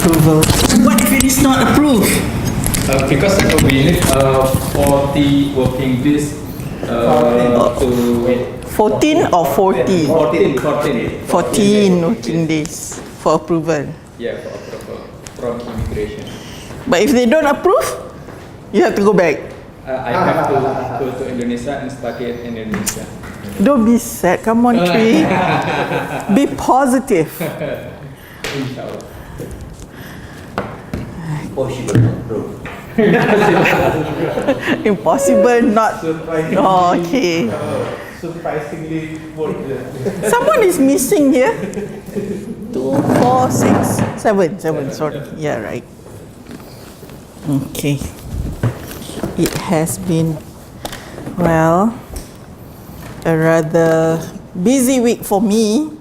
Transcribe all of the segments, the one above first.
approval. What if it is not approved? Because we need 40 working days to wait. 14 or 40? 14. 14 working days for approval. Yeah, for approval from immigration. But if they don't approve, you have to go back. I have to go to Indonesia and study in Indonesia. Don't be sad. Come on, Tree. Be positive. Inshallah. Possible not true. Impossible not. Oh, okay. Surprisingly worth it. Someone is missing here. 2, 4, 6, 7. Sorry. Yeah, right. Okay. It has been, well, a rather busy week for me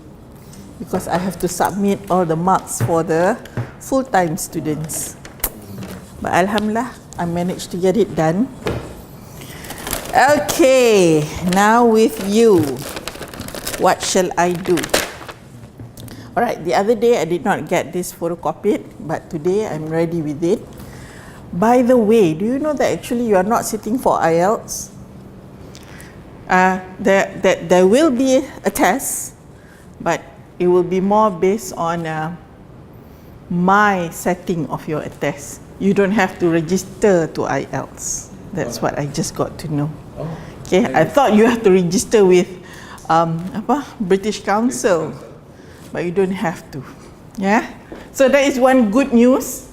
because I have to submit all the marks for the full-time students. But Alhamdulillah, I managed to get it done. Okay, now with you, what shall I do? Alright, the other day I did not get this photocopied, but today I'm ready with it. By the way, do you know that actually you are not sitting for IELTS? There will be a test, but it will be more based on my setting of your test. You don't have to register to IELTS. That's what I just got to know. Okay, I thought you have to register with British Council, but you don't have to. Yeah, so that is one good news.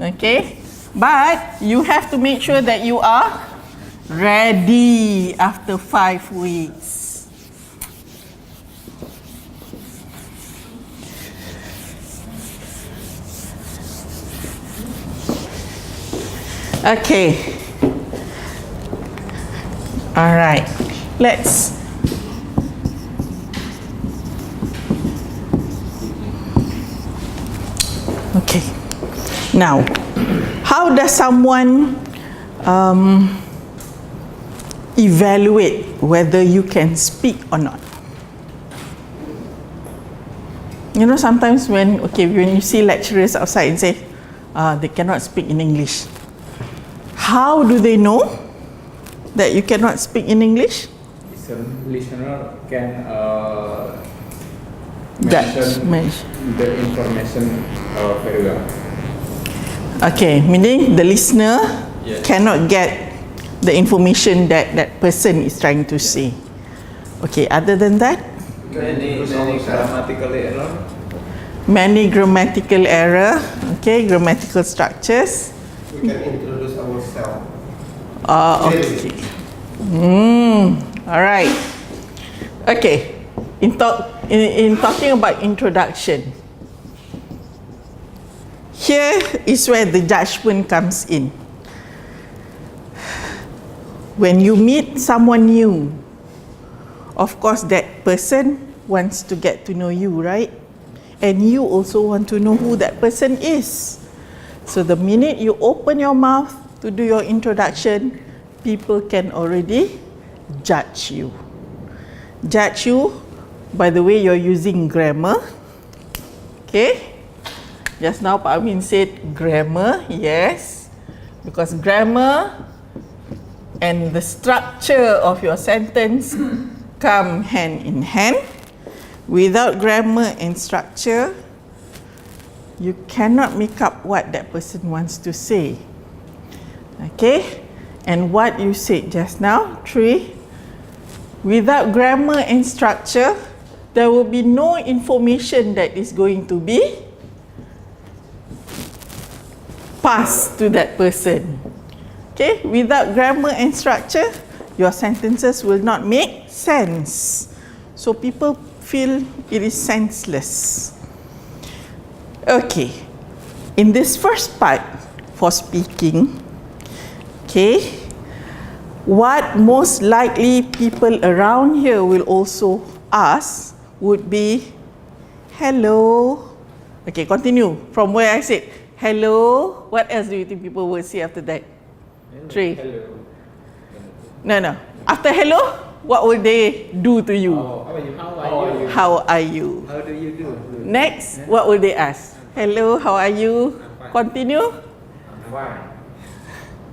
Okay, but you have to make sure that you are ready after 5 weeks. Okay. All right. Let's Okay. Now, how does someone evaluate whether you can speak or not? You know, sometimes when you see lecturers outside and say they cannot speak in English. How do they know that you cannot speak in English? Listener can mention the information very well. Okay, meaning the listener cannot get the information that that person is trying to say. Okay, other than that? Many grammatical error. Many grammatical error. Okay, grammatical structures. We can introduce ourselves. Okay. All right. Okay. In talking about introduction, here is where the judgment comes in. When you meet someone new, of course that person wants to get to know you, right? And you also want to know who that person is. So the minute you open your mouth to do your introduction, people can already judge you. Judge you by the way you're using grammar. Okay? Just now Pak Amin said grammar, yes. Because grammar and the structure of your sentence come hand in hand. Without grammar and structure, you cannot make up what that person wants to say. Okay? And what you said just now, 3, without grammar and structure, there will be no information that is going to be passed to that person. Okay? Without grammar and structure, your sentences will not make sense. So people feel it is senseless. Okay. In this first part for speaking, okay, what most likely people around here will also ask would be, hello. Okay, continue from where I said, hello. What else do you think people will say after that? 3. Hello. No. After hello, what will they do to you? How are you? How are you? How do you do? Next, what will they ask? Hello, how are you? Continue. I'm fine.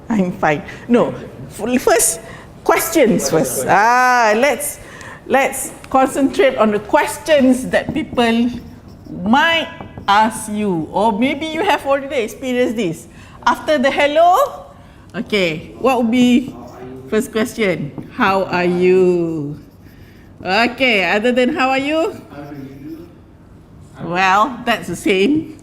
I'm fine. No, first questions first. Let's concentrate on the questions that people might ask you, or maybe you have already experienced this. After the hello, okay, what would be first question? How are you? Okay, other than how are you? Well, that's the same.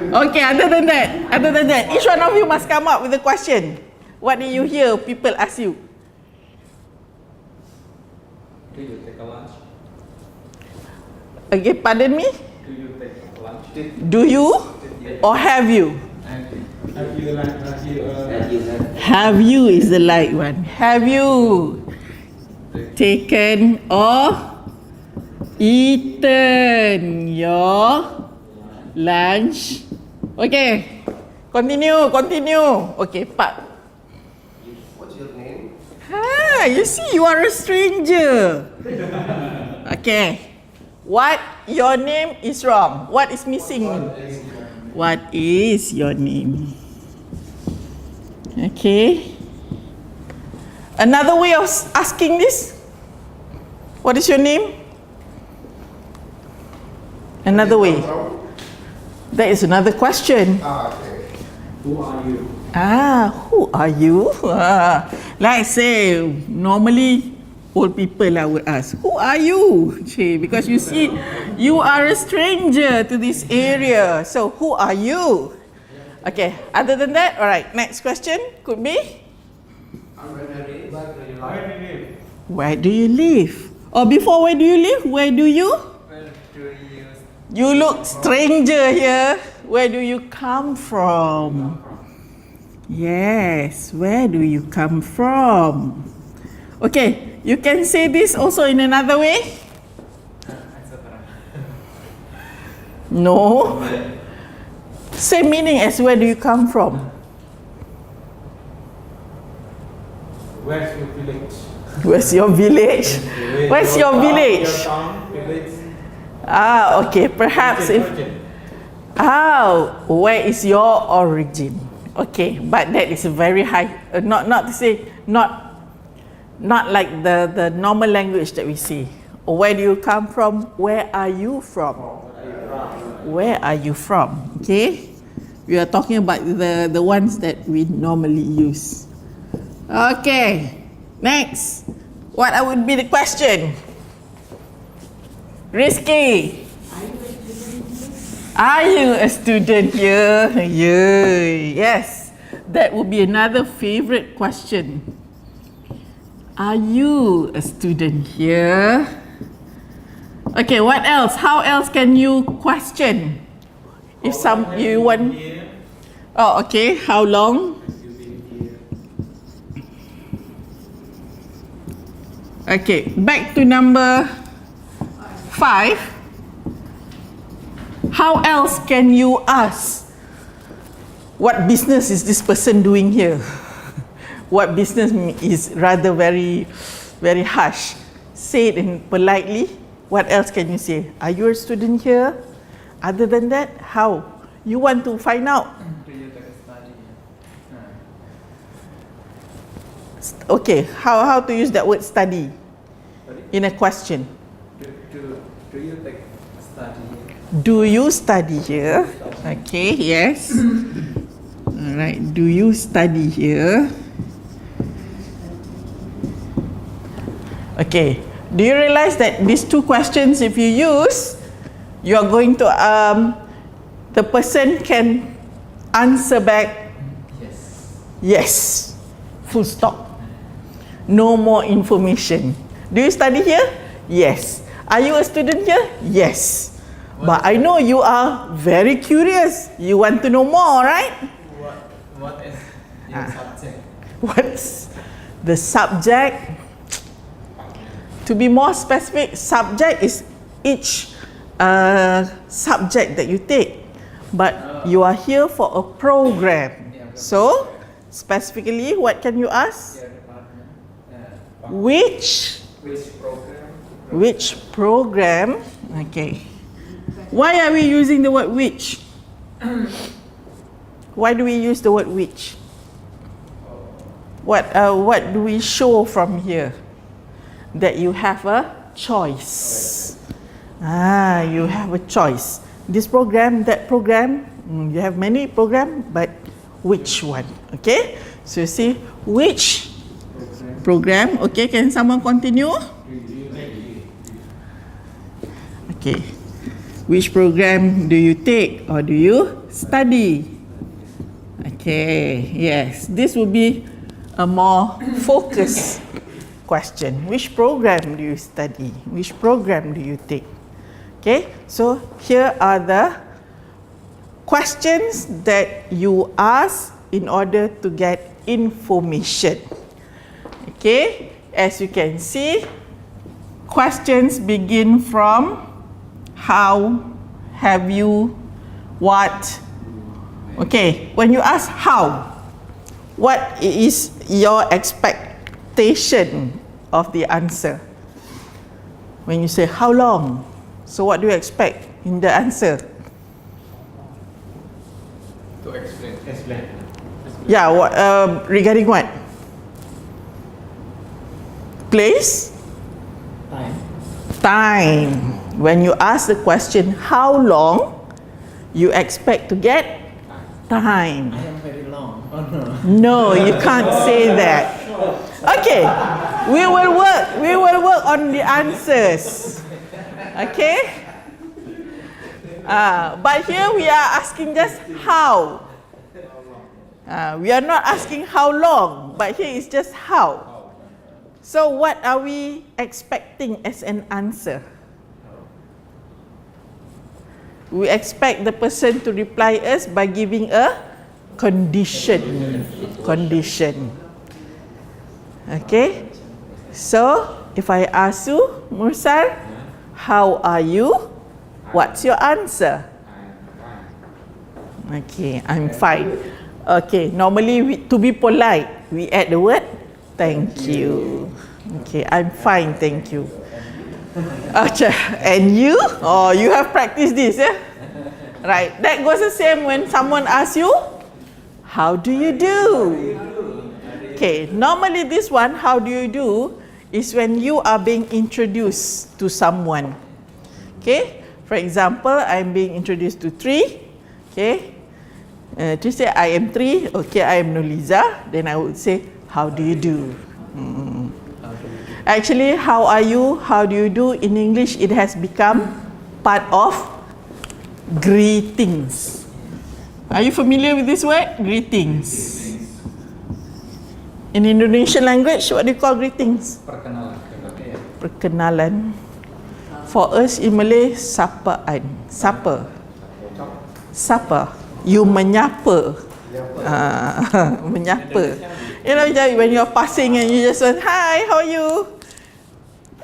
Okay, other than that, each one of you must come up with a question. What did you hear people ask you? Do you take a lunch? Again, pardon me? Do you take a lunch? Do you or have you? Have you is the light one. Have you taken or eaten your lunch? Okay, continue. Okay, Pak. What's your name? You see, you are a stranger. Okay, what your name is wrong? What is missing? What is your name? Okay. Another way of asking this. What is your name? Another way. That is another question. Okay. Who are you? Who are you? Like say, normally old people I would ask, who are you? Because you see, you are a stranger to this area. So who are you? Okay, other than that, alright, next question could be? Where do you live? Or before where do you live? Where do you? You look stranger here. Where do you come from? Yes, where do you come from? Okay, you can say this also in another way. No. Same meaning as where do you come from? Where's your village? Where's your village? Where's your village? Your town, village. Okay, perhaps if... where is your origin? Okay, but that is a very high, not to say, not like the normal language that we say. Where do you come from? Where are you from? Where are you from? Okay, we are talking about the ones that we normally use. Okay, next. What would be the question? Rizky. Are you a student here? Yes. That would be another favorite question. Are you a student here? Okay, what else? How else can you question? If you want. Oh, okay. How long? Okay, back to number 5. How else can you ask? What business is this person doing here? What business is rather very, very harsh. Say it in politely. What else can you say? Are you a student here? Other than that, how? You want to find out? Do you take a study? Okay, how to use that word study in a question? Do you take a study? Do you study here? Okay, yes. Alright, do you study here? Okay, do you realize that these two questions, if you use, you are going to, the person can answer back, yes, full stop. No more information. Do you study here? Yes. Are you a student here? Yes. But I know you are very curious. You want to know more, right? What is your subject? What's the subject? To be more specific, subject is each subject that you take. But you are here for a program. So, specifically, what can you ask? Your department? Which Which program? Which program? Okay. Why are we using the word which? Why do we use the word which? What do we show from here? That you have a choice. You have a choice. This program, that program, you have many programs, but which one? Okay, so you see which program. Okay, can someone continue? Okay, which program do you take or do you study? Okay, yes, this will be a more focused question. Which program do you study? Which program do you take? Okay, so here are the questions that you ask in order to get information. Okay, as you can see, questions begin from how, have you, what. Okay, when you ask how, what is your expectation of the answer? When you say how long, so what do you expect in the answer? To explain. Yeah, what, regarding what? Place? Time. When you ask the question how long, you expect to get time. I am very long. Oh no. No, you can't say that. Okay, we will work on the answers. Okay? But here we are asking just how. We are not asking how long, but here is just how. So what are we expecting as an answer? We expect the person to reply us by giving a condition. Condition. Okay? So, if I ask you, Mursal, how are you? What's your answer? Okay, I'm fine. Okay, normally to be polite, we add the word thank you. Okay, I'm fine, thank you. And you? Oh, you have practiced this, yeah? Right, that goes the same when someone asks you, how do you do? Okay, normally this one, how do you do, is when you are being introduced to someone. Okay, for example, I'm being introduced to Tri. Okay, to say I am Tri, okay, I am Nuliza, then I would say, how do you do? Actually, how are you, how do you do, in English, it has become part of greetings. Are you familiar with this word? Greetings. In Indonesian language, what do you call greetings? Perkenalan. Perkenalan. For us in Malay, sapaan. Sapa. Sapa. You menyapa. Menyapa. You know, when you're passing and you just say, hi, how are you?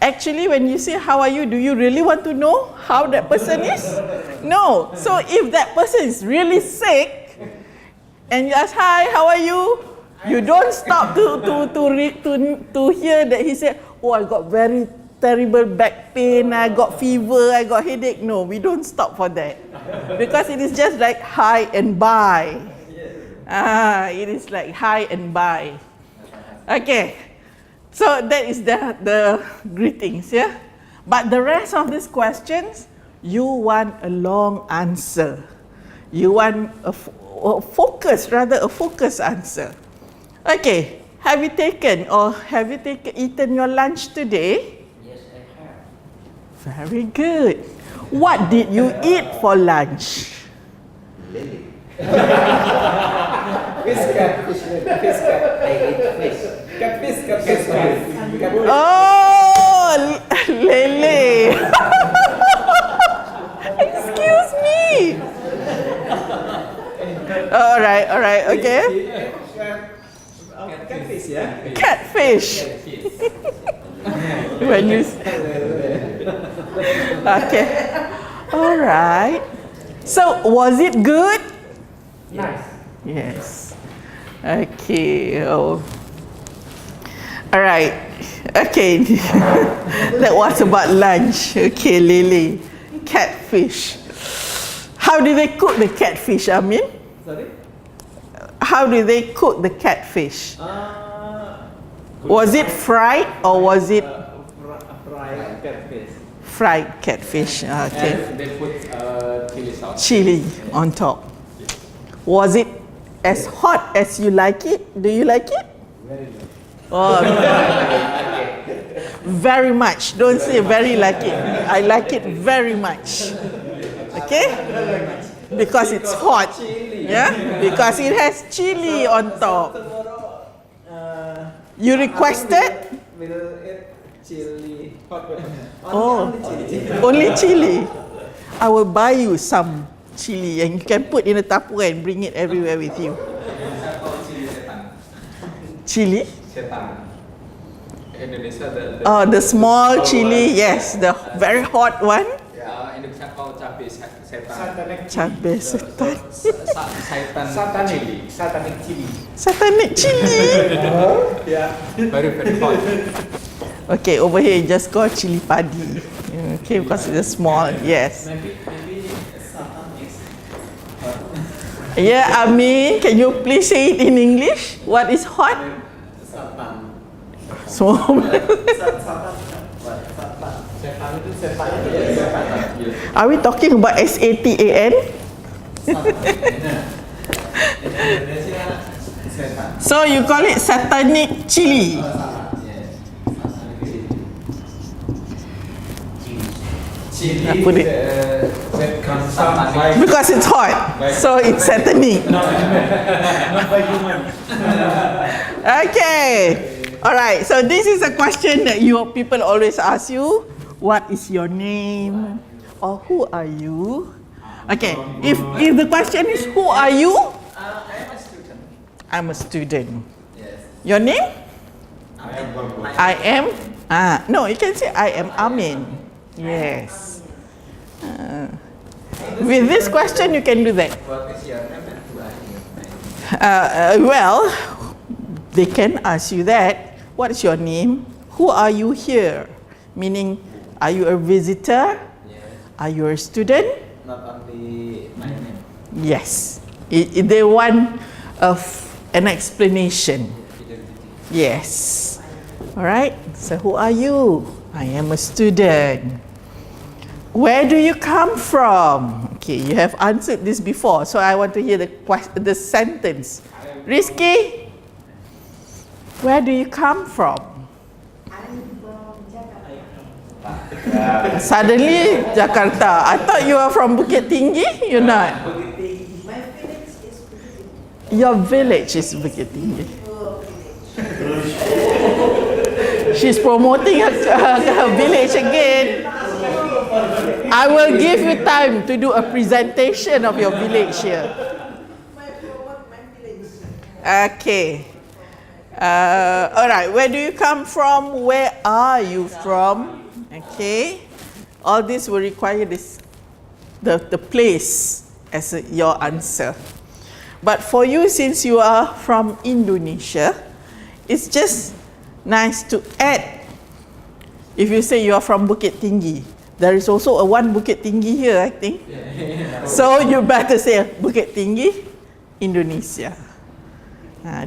Actually, when you say, how are you, do you really want to know how that person is? No. So if that person is really sick, and you ask, hi, how are you? You don't stop to hear that he said, oh, I got very terrible back pain, I got fever, I got headache. No, we don't stop for that. Because it is just like hi and bye. It is like hi and bye. Okay. So that is the greetings, yeah? But the rest of these questions, you want a long answer. You want a focus answer. Okay, have you eaten your lunch today? Yes, I have. Very good. What did you eat for lunch? Oh, lele. Excuse me. All right, okay. Catfish, ya? Catfish. When you okay. All right. So, was it good? Nice. Yes. Okay. Oh. Alright. Okay. That was about lunch. Okay, Lily. Catfish. How do they cook the catfish, Amin? Sorry? How do they cook the catfish? Was it fried or was it Fried catfish. fried catfish? Okay. And they put chili sauce. Chili on top. Was it as hot as you like it? Do you like it? Very good. Oh, very much. Don't say very like it. I like it very much. Okay? Because it's hot. Yeah? Because it has chili on top. Tomorrow, You requested? will eat chili. Hot pepper. Oh, Only chili. only chili. I will buy you some chili and you can put in a Tupperware and bring it everywhere with you. Indonesia called chili setan. Chili? Setan. Indonesia the Oh, the small chili, yes, the very hot one. Indonesia called cabai setan. Cabai setan. Setan chili. Satanic chili. Satanic chili. Yeah. Very very hot. Okay, over here you just got chili padi. Okay, because it's small, yes. Maybe satan is Yeah, Amin, can you please say it in English? What is hot? satan. Small. Satan. What? Satan. Setan itu setan. Are we talking about SATAN? Satan. In Indonesia, setan. So you call it satanic chili. Satan. Yes. Satanic chili. I put it. That comes by Because it's hot, so it's satanic. not by human. Okay. All right. So this is a question that people always ask you. What is your name? Or who are you? Okay. If the question is who are you? I am a student. I'm a student. Yes. Your name? Amin. I am. No, you can say I am Amin. Yes. With this question, you can do that. What is your name and who are you? Well, they can ask you that. What is your name? Who are you here? Meaning, are you a visitor? Yes. Are you a student? Not only my name. Yes. They want an explanation. Identity. Yes. All right. So, who are you? I am a student. Where do you come from? Okay, you have answered this before, so I want to hear the sentence. Rizky, where do you come from? I'm from Jakarta. Suddenly, Jakarta. I thought you are from Bukit Tinggi. You're not. My village is Bukit. Your village is Bukit Tinggi. She's promoting her village again. I will give you time to do a presentation of your village here. My village. Okay. All right. Where do you come from? Where are you from? Okay. All this will require the place as your answer. But for you, since you are from Indonesia, it's just nice to add. If you say you are from Bukit Tinggi, there is also a one Bukit Tinggi here, I think. So you better say Bukit Tinggi, Indonesia.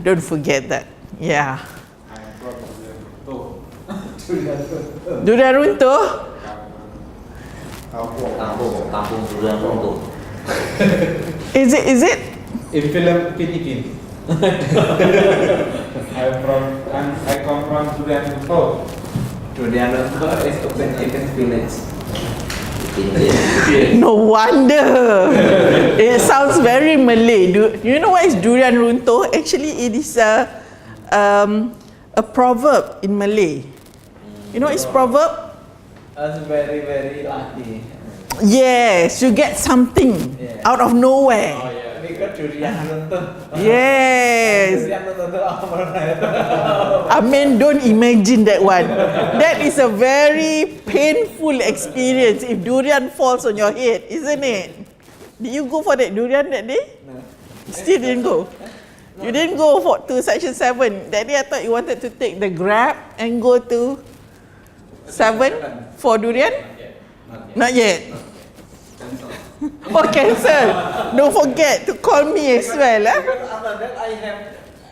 Don't forget that. Yeah. Durian runtuh. Kampung durian runtuh. Is it? In film Pinikin. I come from Sudan before. Durian runtuh is open in village. No wonder. It sounds very Malay. You know what is durian runtuh? Actually, it is a proverb in Malay. You know, it's proverb. That's very very lucky. Yes, you get something out of nowhere. Because durian runtuh. Yes. Durian runtuh overnight. I mean, don't imagine that one. That is a very painful experience if durian falls on your head, isn't it? Did you go for that durian that day? No. Still didn't go. You didn't go to section 7. That day I thought you wanted to take the Grab and go to 7 for durian? Not yet. Oh, cancel. Don't forget to call me as well. Because after that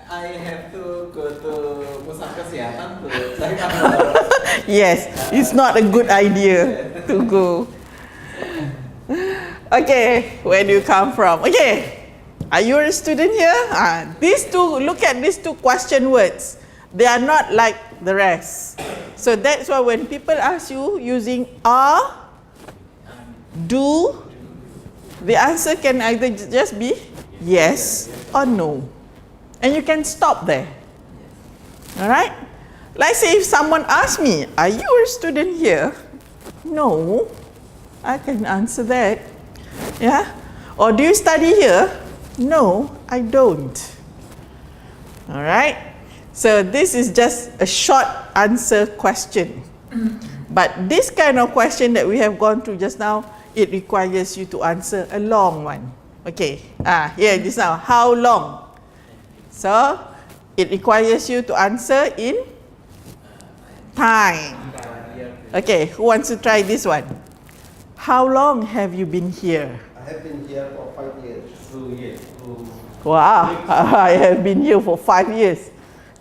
I have to go to pusat kesehatan to check up. Yes, it's not a good idea to go. Okay, where do you come from? Okay, are you a student here? These two, look at these two question words. They are not like the rest. So that's why when people ask you using are, do, the answer can either just be yes or no. And you can stop there. Alright? Like say if someone asks me, are you a student here? No, I can answer that. Yeah? Or do you study here? No, I don't. Alright? So this is just a short answer question. But this kind of question that we have gone through just now, it requires you to answer a long one. Okay, here just now, how long? So, it requires you to answer in time. Okay, who wants to try this one? How long have you been here? I have been here for 5 years. 2 years. Wow, I have been here for 5 years.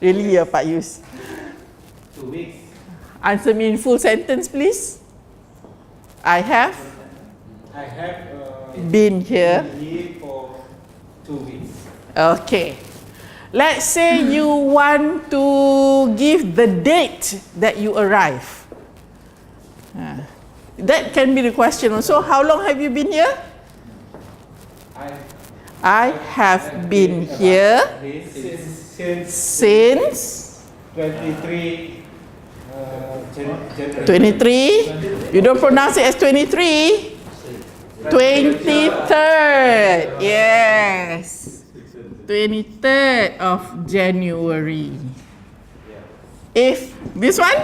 Really, Pak Yus? 2 weeks. Answer me in full sentence, please. I have I have been here. been here for 2 weeks. Okay. Let's say you want to give the date that you arrive. That can be the question also. How long have you been here? I have been here since 23 January. 23. You don't pronounce it as 23. 23rd. Yes. 23rd of January. If this one?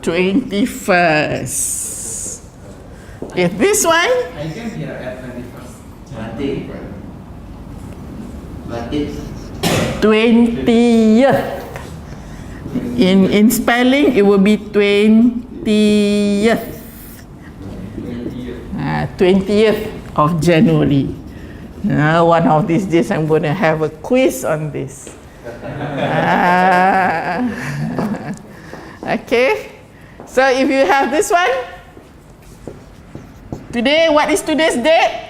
21st. If this one? I came here at 21st. 20th. In spelling, it will be 20th. 20th of January. One of these days I'm going to have a quiz on this. Okay. So if you have this one, today, what is today's date?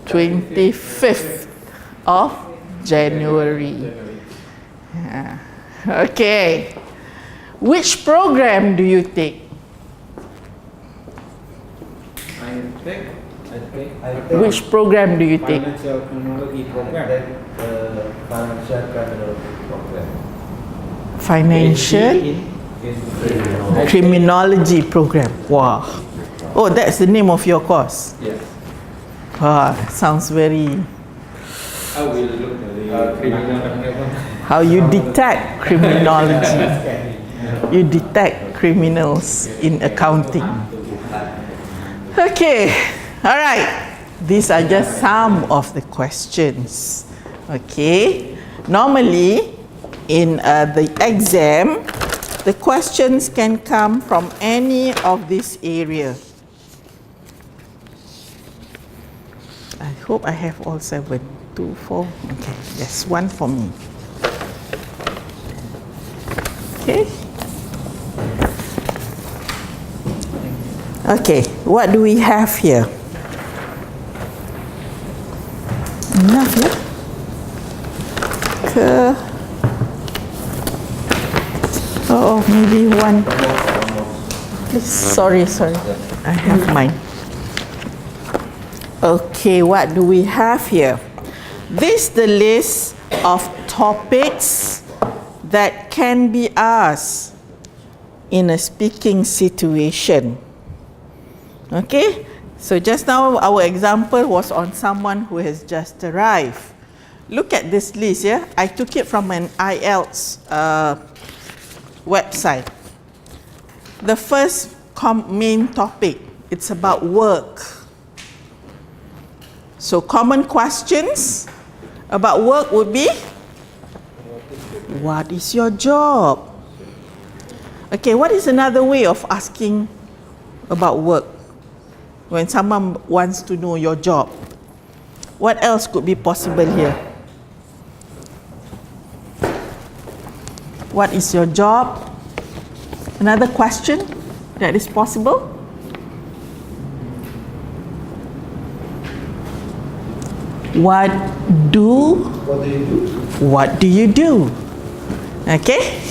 25th of January. Okay. Which program do you take? Which program do you take? Financial Technology Program. Financial criminology program. Financial Criminology Program. Wow. Oh, that's the name of your course. Yes. Wow, sounds very. I will look at the criminal. How you detect criminology. You detect criminals in accounting. Okay. All right. These are just some of the questions. Okay. Normally, in the exam, the questions can come from any of this area. I hope I have all 7. 2, 4. Okay. Yes, one for me. Okay. Okay. What do we have here? Enough, yeah? Oh, maybe one. Please, sorry. I have mine. Okay, what do we have here? This is the list of topics that can be asked in a speaking situation. Okay? So just now our example was on someone who has just arrived. Look at this list, yeah? I took it from an IELTS website. The first main topic, it's about work. So common questions about work would be, what is your job? Okay, what is another way of asking about work when someone wants to know your job? What else could be possible here? What is your job? Another question that is possible? What do you do? Okay?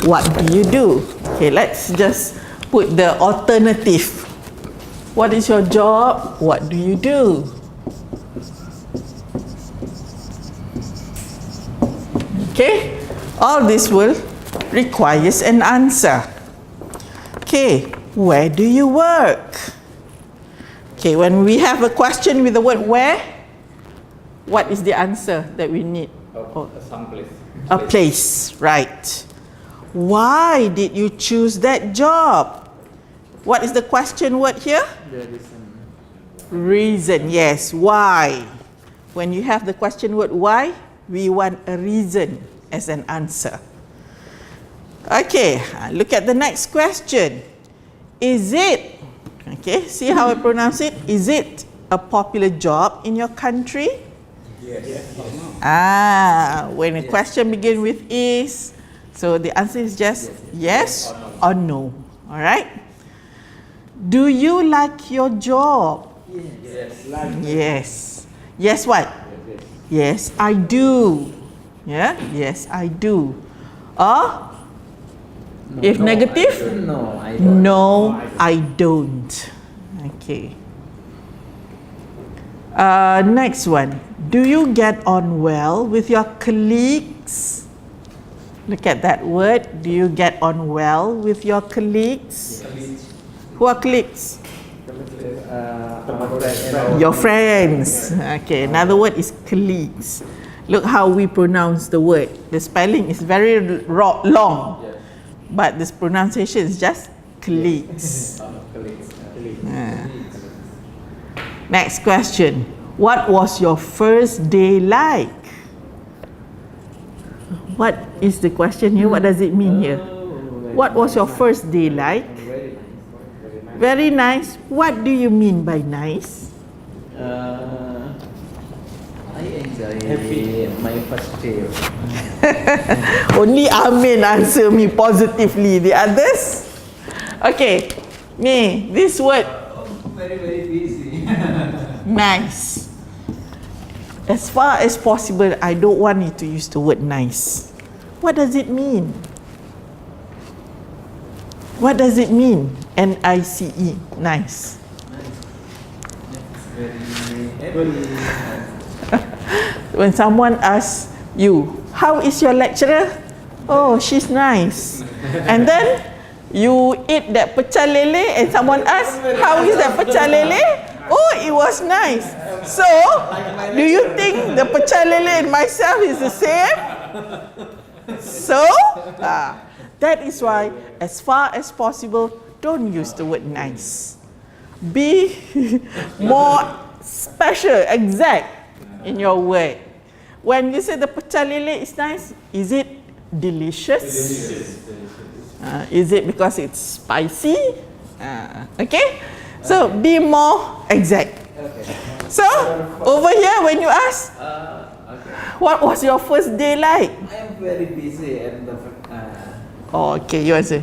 What do you do? Okay, let's just put the alternative. What is your job? What do you do? Okay? All this will requires an answer. Okay, where do you work? Okay, when we have a question with the word where, what is the answer that we need? Someplace. A place, right. Why did you choose that job? What is the question word here? Reason, yes. Why? When you have the question word why, we want a reason as an answer. Okay, look at the next question. Is it, okay, see how I pronounce it? Is it a popular job in your country? Yes. When a question begins with is, so the answer is just yes or no. All right? Do you like your job? Yes. Yes, what? Yes, I do. Yeah? Yes, I do. Or if negative? No, I don't. No, I don't. Okay. Next one. Do you get on well with your colleagues? Look at that word. Do you get on well with your colleagues? Who are colleagues? Your friends. Okay, another word is colleagues. Look how we pronounce the word. The spelling is very long, but this pronunciation is just colleagues. Next question. What was your first day like? What is the question here? What does it mean here? What was your first day like? Very nice. What do you mean by nice? I enjoy my first day. Only Amin answer me positively. The others? Okay. Me, this word. Very busy. Nice. As far as possible, I don't want you to use the word nice. What does it mean? What does it mean? N-I-C-E, nice. Very When someone asks you, how is your lecturer? Oh, she's nice. And then you eat that pecel lele and someone asks, how is that pecel lele? Oh, it was nice. So, do you think the pecel lele and myself is the same? So, that is why, as far as possible, don't use the word nice. Be more special, exact in your word. When you say the pecel lele is nice, is it delicious? Is it because it's spicy? Okay? So, be more exact. So, over here, when you ask, what was your first day like? I am very busy and Oh, okay, you answer.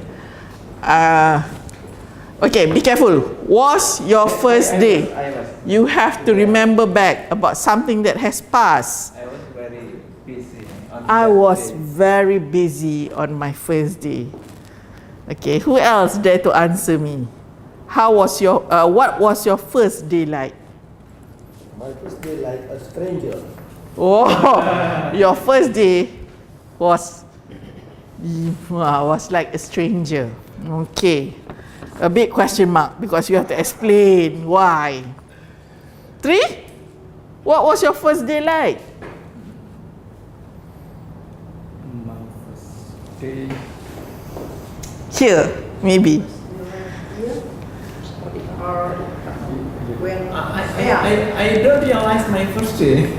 Okay, be careful. Was your first day? You have to remember back about something that has passed. I was very busy. I was very busy on my first day. Okay, who else dare to answer me? How was your, what was your first day like? My first day like a stranger. Oh, your first day was like a stranger. Okay. A big question mark because you have to explain why. 3? What was your first day like? My first day. Here, maybe. when I don't realize my first day.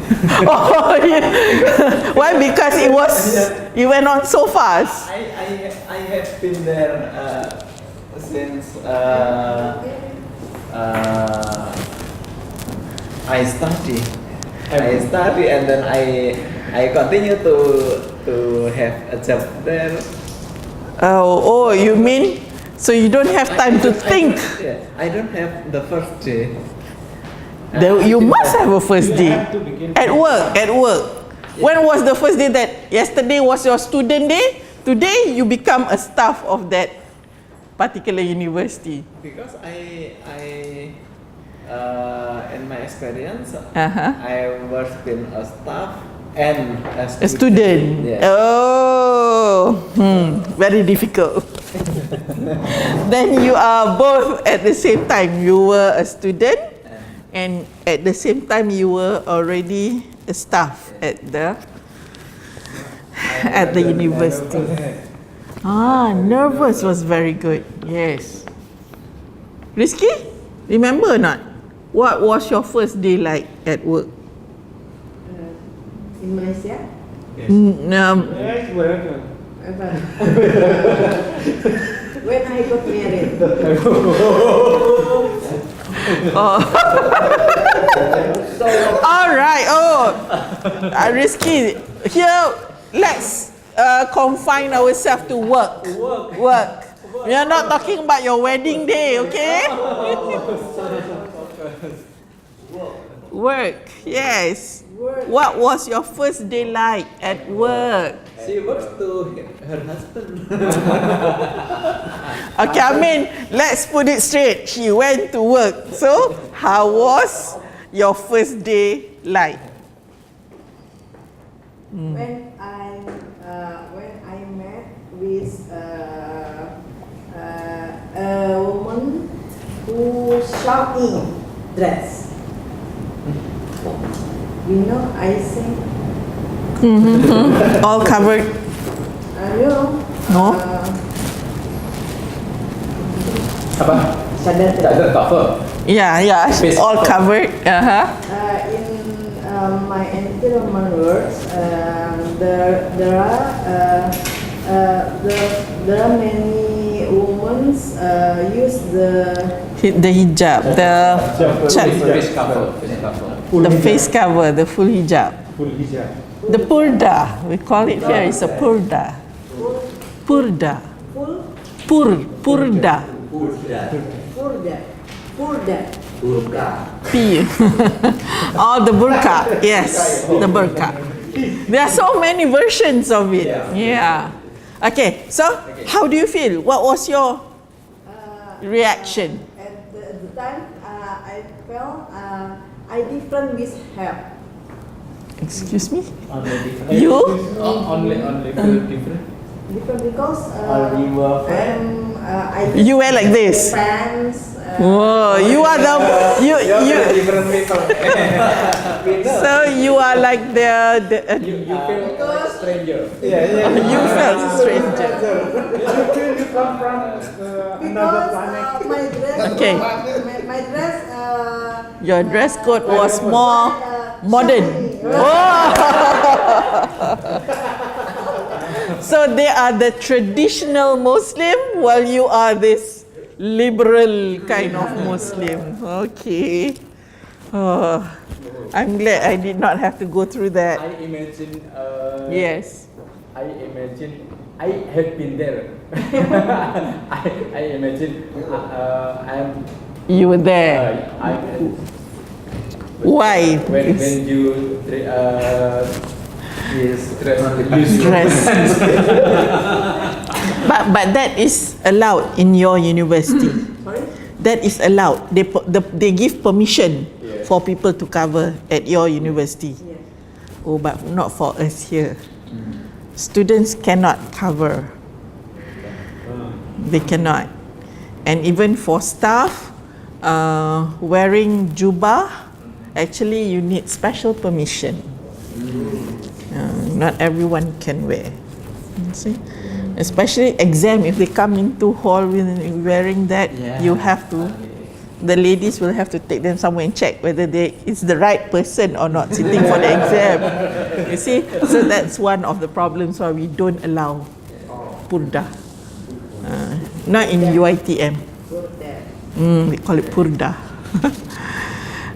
Oh, yeah. Why? Because it went on so fast. I have been there since I study and then I continue to have a job there. Oh, you mean so you don't have time to think? Yeah, I don't have the first day. You must have a first day at work. When was the first day that yesterday was your student day? Today you become a staff of that particular university. Because in my experience, Uh-huh. I was been a staff and A student. Yeah. Oh, very difficult. Then you are both at the same time. You were a student, and at the same time you were already a staff at the university. Nervous was very good. Yes. Rizky, remember or not? What was your first day like at work? in Malaysia. Yes, welcome. When I got married. All right. Rizky, here let's confine ourselves to work. Work. We are not talking about your wedding day, okay? Work. Yes. What was your first day like at work? She works to her husband. Okay, I mean, let's put it straight. She went to work. So, how was your first day like? When I met with a woman who shouting dress. You know, I think. All covered? No. Apa? Sadar. Cover. Yeah. Face All covered. In my environment works, there are many women use the hijab, Face cover. the face cover, the full hijab. Full hijab. The purda, we call it here, is a purda. Purda. Purda. P. Oh, the burqa. Yes, the burqa. There are so many versions of it. Yeah. Okay, so how do you feel? What was your reaction? At the time, I felt I different with her. Excuse me? Only different. You? Only feel different. Different because You were fat? I You wear like this? pants. Whoa, you are the you. Different people. So you are like the You feel like a stranger. you felt stranger. You come from another planet. Because my dress, Okay. my dress. Your dress code was more modern. Oh. So they are the traditional Muslim while you are this liberal kind of Muslim. Okay. Oh, I'm glad I did not have to go through that. I imagine. Yes. I imagine. I have been there. I imagine. I'm. You were there. Why? When you Dress. But that is allowed in your university. Sorry? That is allowed. They give permission for people to cover at your university. Yes. Oh, but not for us here. Students cannot cover. They cannot. And even for staff, wearing jubah, actually you need special permission. Not everyone can wear. You see? Especially exam, if they come into hall with wearing that, you have to the ladies will have to take them somewhere and check whether it's the right person or not sitting for the exam. You see, so that's one of the problems why we don't allow purda. Not in UiTM. They call it purda.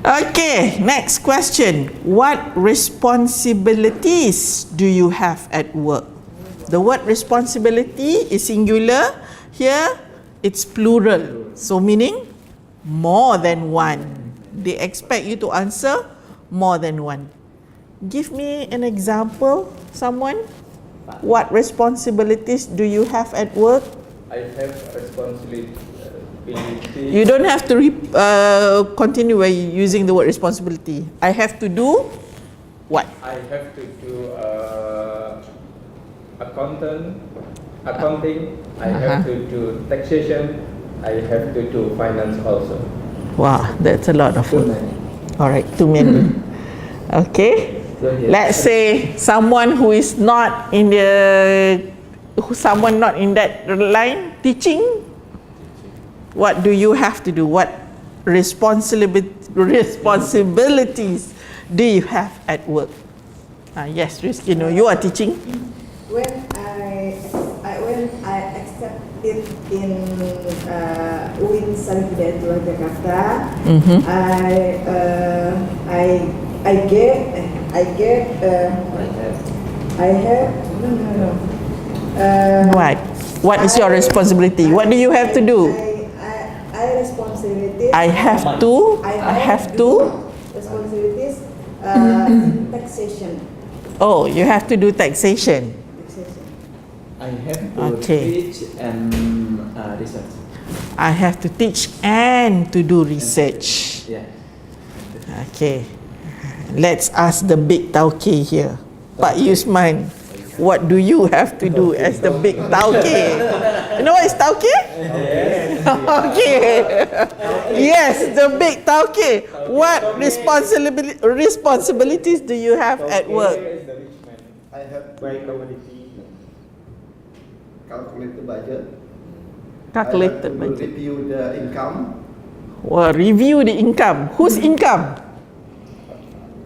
Okay, next question. What responsibilities do you have at work? The word responsibility is singular. Here, it's plural. So meaning more than one. They expect you to answer more than one. Give me an example, someone. What responsibilities do you have at work? I have responsibility. You don't have to continue by using the word responsibility. I have to do what? I have to do accounting. I have to do taxation. I have to do finance also. Wow, that's a lot of work. Alright, too many. Okay. Let's say someone who is not in someone not in that line, teaching. What do you have to do? What responsibilities do you have at work? Yes, Rizky, no, you are teaching. When I accept it in UIN Sarjana Jakarta, What is your responsibility? What do you have to do? I have to responsibilities taxation. Oh, you have to do taxation. I have to teach and research. I have to teach and to do research. Yeah. Okay. Let's ask the big tauke here. Pak Yusman, what do you have to do as the big tauke? You know what is tauke? Okay. Yes, the big tauke. What responsibilities do you have at work? I have to calculate the budget. Calculate the I have to budget. review the income. Well, review the income. Whose income?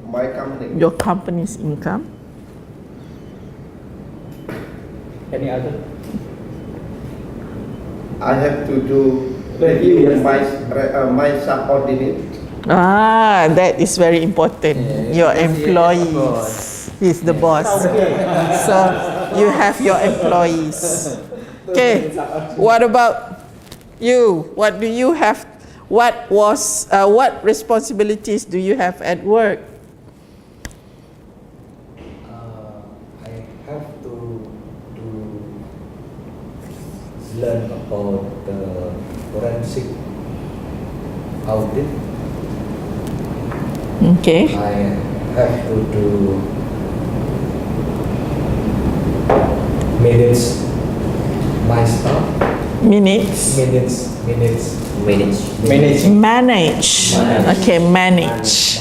My company. Your company's income. Any other? I have to do review my subordinate. That is very important. Your employees. He's the boss. So you have your employees. Okay. What about you? What do you have? What responsibilities do you have at work? I have to learn about the forensic audit. Okay. I have to do manage my staff. Manage. Okay, manage.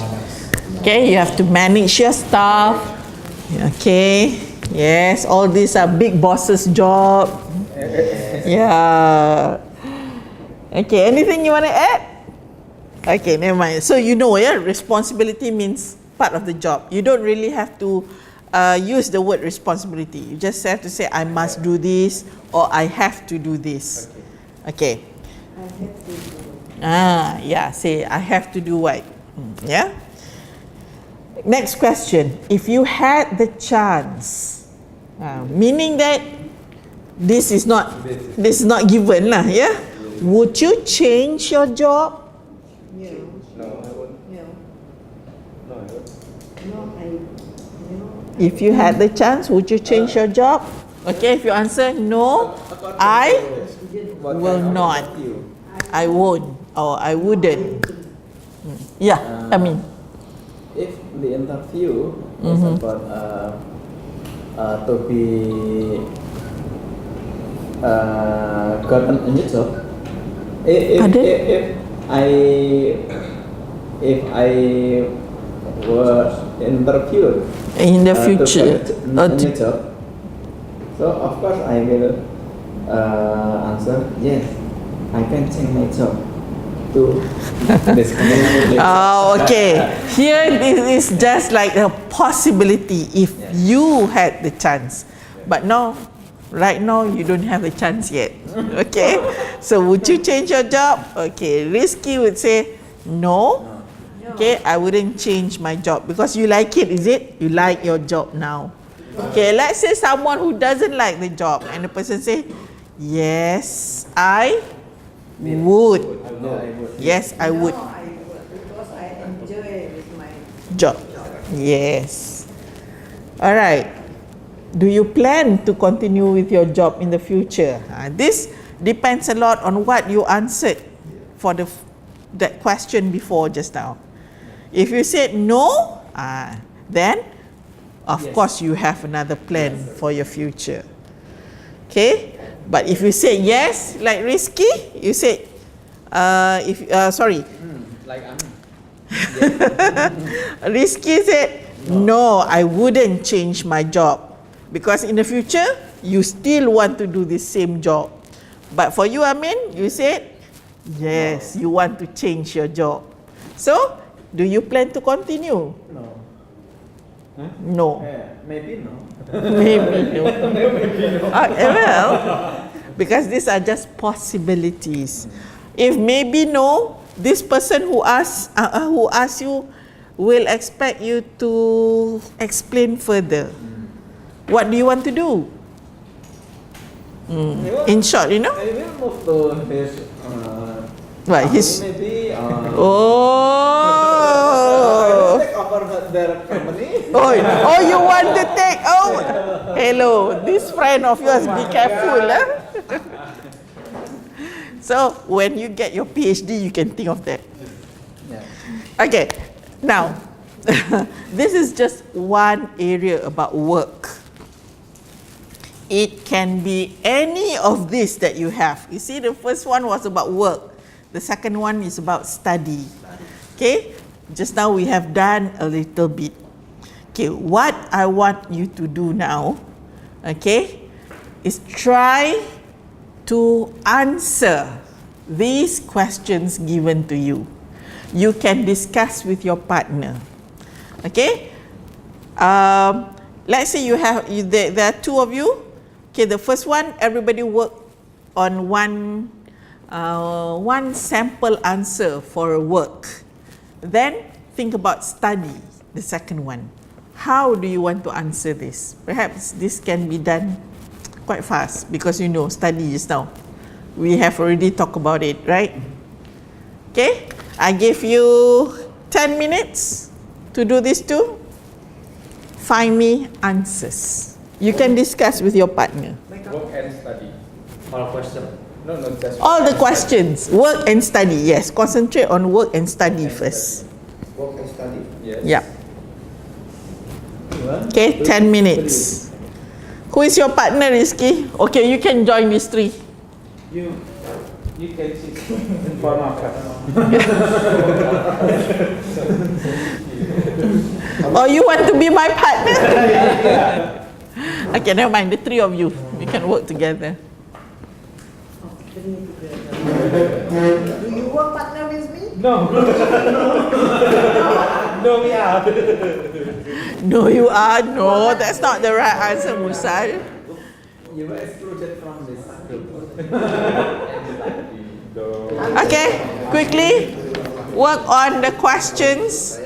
Okay, you have to manage your staff. Okay. Yes, all these are big bosses' job. Yeah. Okay, anything you want to add? Okay, never mind. So you know, responsibility means part of the job. You don't really have to use the word responsibility. You just have to say, I must do this or I have to do this. Okay. I have to do. Yeah, say, I have to do what? Yeah? Next question. If you had the chance, meaning that this is not given lah, yeah? Would you change your job? If you had the chance, would you change your job? Okay, if you answer no, I will not. I won't or I wouldn't. Yeah, I mean. If the interview is about to be gotten a new job, if I were interviewed In the future. to get a new job, so of course I will answer yes, I can change my job. to discriminate. Oh, okay. Here this is just like a possibility if you had the chance. But now, right now you don't have the chance yet. Okay. So would you change your job? Okay. Rizky would say no. Okay, I wouldn't change my job because you like it, is it? You like your job now. Okay, let's say someone who doesn't like the job and the person say, yes, I would. Yes, I would. No, I would because I enjoy with my Job. Yes. All right. Do you plan to continue with your job in the future? This depends a lot on what you answered for that question before just now. If you said no, then of course you have another plan for your future. Okay? But if you say yes, like Rizky, you said, Like Rizky said, no, I wouldn't change my job because in the future, you still want to do the same job. But for you, Amin, you said, yes, you want to change your job. So, do you plan to continue? no. No. Maybe no. Maybe no. Well, because these are just possibilities. If maybe no, this person who asks you will expect you to explain further. What do you want to do? In short, you know. I will move to his. What, his- Maybe. Oh. Take over their company. Oh, you want to take? Oh, hello, this friend of yours, be careful, huh? So when you get your PhD, you can think of that. Okay, now this is just one area about work. It can be any of this that you have. You see, the first one was about work. The second one is about study. Okay, just now we have done a little bit. Okay, what I want you to do now, okay, is try to answer these questions given to you. You can discuss with your partner. Okay, let's say there are two of you. Okay, the first one, everybody work on one sample answer for a work. Then think about study, the second one. How do you want to answer this? Perhaps this can be done quite fast because you know study just now. We have already talked about it, right? Okay, I give you 10 minutes to do this too. Find me answers. You can discuss with your partner. Work and study. All question. No, just All the questions, work and study. Yes, concentrate on work and study first. Work and study. Yes. Yeah. Okay, 10 minutes. Who is your partner, Rizky? Okay, you can join these three. You can sit in front of her. Or you want to be my partner? Okay, never mind. The three of you, we can work together. Do you work partner with me? No. No, we are. No, you are. No, that's not the right answer, Musa. You were excluded from this group. Okay, quickly work on the questions.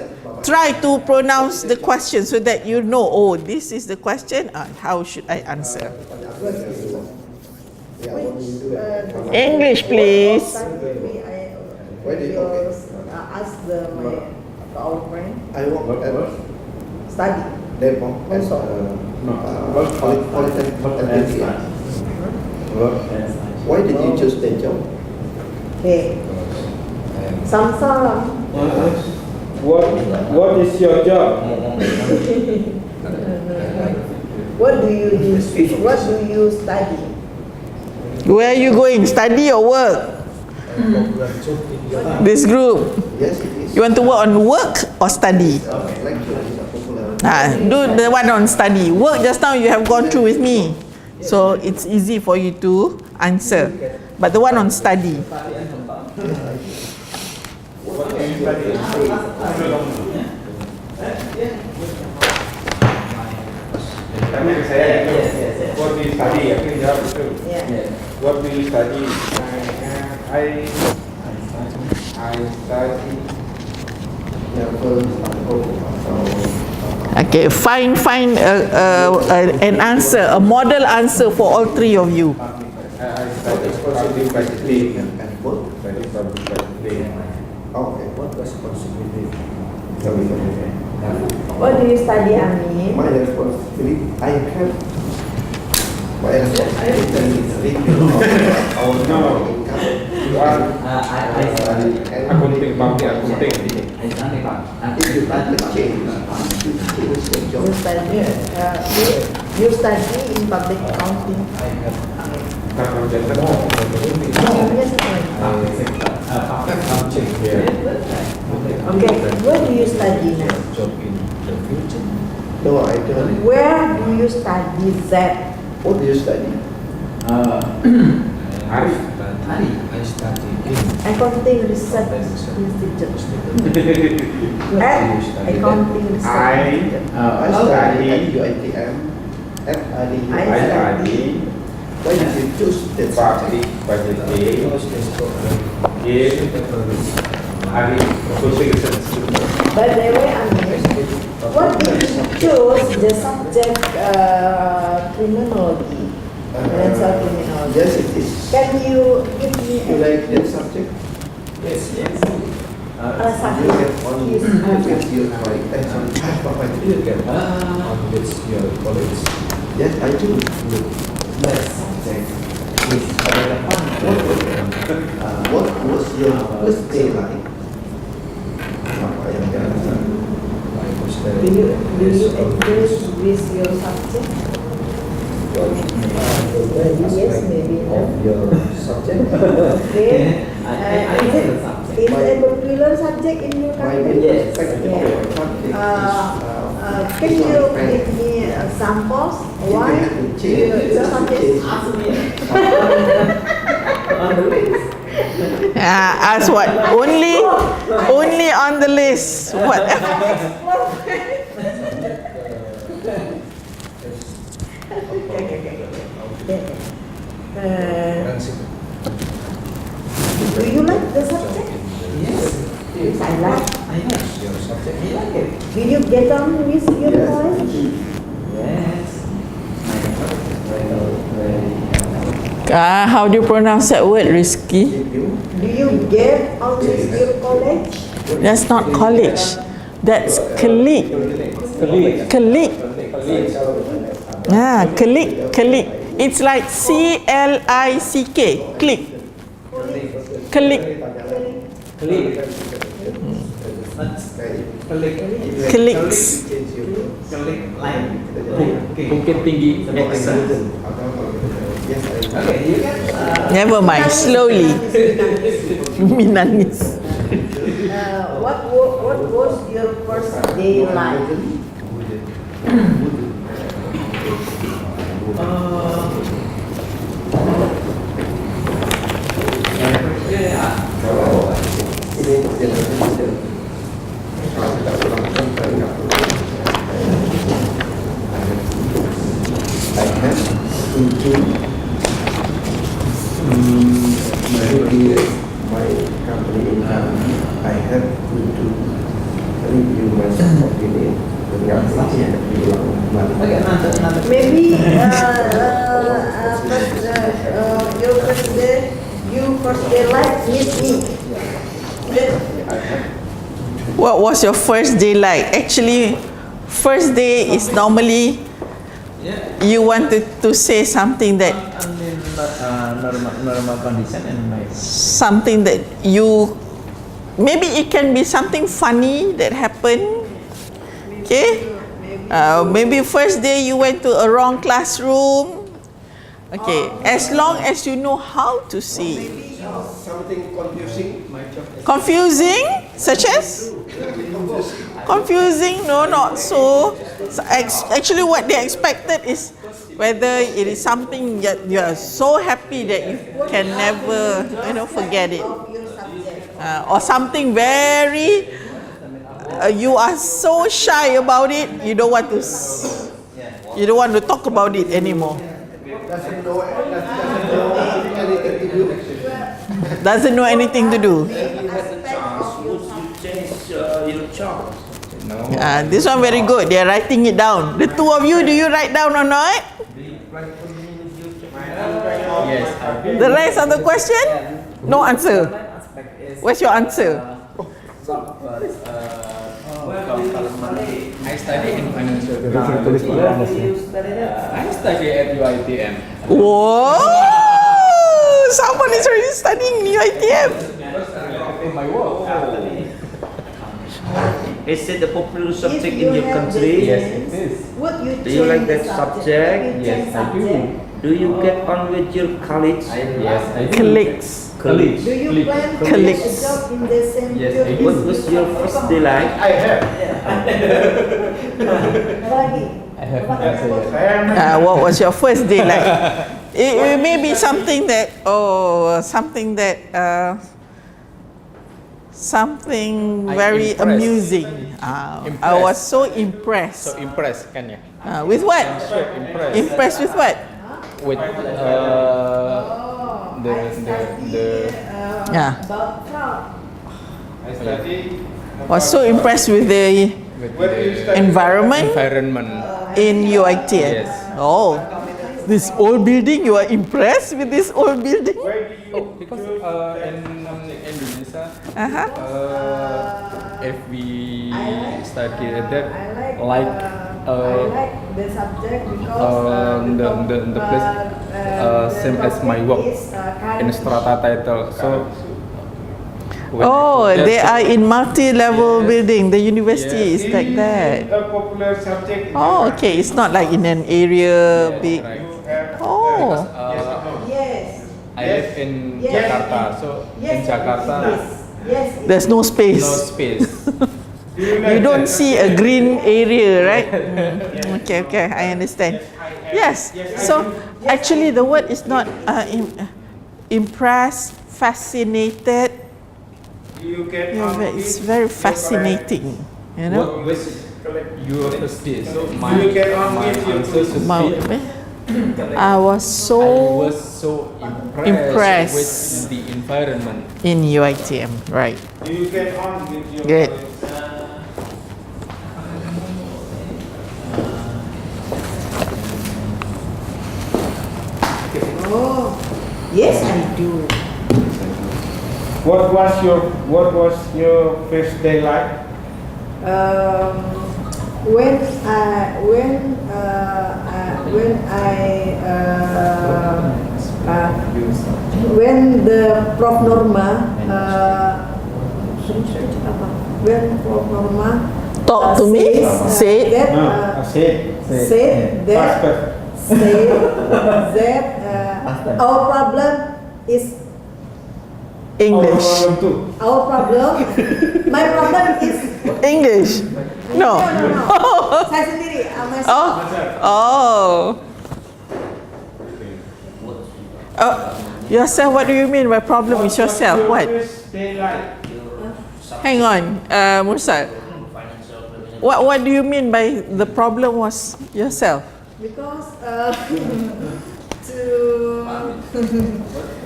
Try to pronounce the question so that you know, oh, this is the question. How should I answer? English, please. Maybe I Where do you will work? ask our friend I work at study. Depok as Polytechnic. Why did you choose that job? Okay. Samsara. What is your job? What do you use? What do you study? Where are you going? Study or work? This group. Yes, it is. You want to work on work or study? Lecture is a popular. Do the one on study. Work just now you have gone through with me. So it's easy for you to answer. But the one on study. What do you study? Tanya ke saya itu. What do you study? Aku jawab itu. Yeah. What do you study? I study. Okay, find an answer, a model answer for all three of you. I study public budgeting. Study public budgeting. Okay. What responsibility? What do you study, Amin? My responsibility, I have my responsibility our income. You are I study accounting, public accounting. I study Pak. Nanti You kita can change the job. You study in public accounting. I have Karena gender. Yes, public accounting here. Okay, where do you study now? Job in the future. No, I don't. Where do you study that? What do you study? Arif. I study in Accounting Research Institute. Accounting Research I Institute. I study at UITM. At I study Why did you choose that public subject? budgeting because this program in Arif Accounting Research Institute. By the way, Amin, what did you choose the subject criminology? Financial criminology. Yes, it is. Can you give me You like that subject? yes. You subject? get on Yes. with your colleague. You get on with your colleagues. Yes, I do. Next subject is What was your first day like? Apa yang biasa? Do you engage with your subject? Yes, maybe no. of your subject. Okay. Is it a popular subject in your My country? yes. Yeah. Can you give me samples? Why your subject? Ask what? Only on the list. What? Forensic Do you like the subject? yes. Yes, I like. I like your subject. I like it. Do you get on with your Yes. college? Yes. How do you pronounce that word, Rizky? Do you get on with your college? That's not college. That's colleague. Colleague. Colleague. It's like C-L-I-C-K. Click. Colleague. Colleagues. Bukit Tinggi Excel. Okay, you can. Never mind. Slowly. Minangis. What was your first day like? I have to do my company income. I have to do review my opinion. Maybe your first day like me. What was your first day like? Actually, first day is normally you want to say something that Normal condition and nice. something that you maybe it can be something funny that happened. Okay, maybe first day you went to a wrong classroom. Okay, as long as you know how to say. Something confusing. Confusing, such as confusing. No, not so. Actually, what they expected is whether it is something that you are so happy that you can never, forget it. Of your subject. or something very, you are so shy about it, you don't want to talk about it anymore. Doesn't know anything to do. This one very good. They are writing it down. The two of you, do you write down or not? Yes, I do. The rest of the question? No answer. What's your answer? I study in financial technology. I study at UITM. Whoa! Someone is really studying UITM. My work. Is it a popular subject in your country? Yes, it is. Would you Do you like change that the subject? Would you Yes, change I do. subject? Do you get on with your colleagues? Yes, I do. Colleagues. Colleagues. Do you plan to Colleagues. get a job in the same Yes, field? I do. What was your first day like? I have. Lagi. I have an answer yet. What was your first day like? It may be something that, something I'm very impressed. amusing. I was so impressed. So impressed kan ya? With what? Impressed. Impressed with what? With the Yeah. About cloud. I study. Was so impressed with the with Where do you the study? environment environment. in UITM. Yes. Oh, this old building, you are impressed with this old building? Where do you? Oh, because in Indonesia, Uh-huh. if we study that, I like like the subject because the place same as my work in strata title. So when Oh, I- they are in multi-level building. The university is like that. A popular subject. in Oh, your okay. It's not like in an area big. right. country. You have- Oh. yes. I live in Yes. Jakarta, so in Jakarta Yes. There's no no space. space. Do you You like don't that? see a green area, right? Okay, I understand. Yes. So actually, the word is not impressed, fascinated. Do you get Yeah, on but with it's very your fascinating. You know. What was your first day? So Do you get on my with your answer should My- be I was I was so impressed. with the environment. in UITM, right? Do you get on with your Good. Oh, yes, I do. What was your first day like? When when the Prof Norma when Prof Norma Talk to me. Say it. that I said. said that our problem is English. our problem. My problem is English. No. no. Saya sendiri, myself. Oh. Yourself. What do you mean by problem is yourself? What? First day like? Hang on, Mursal. What do you mean by the problem was yourself? Because to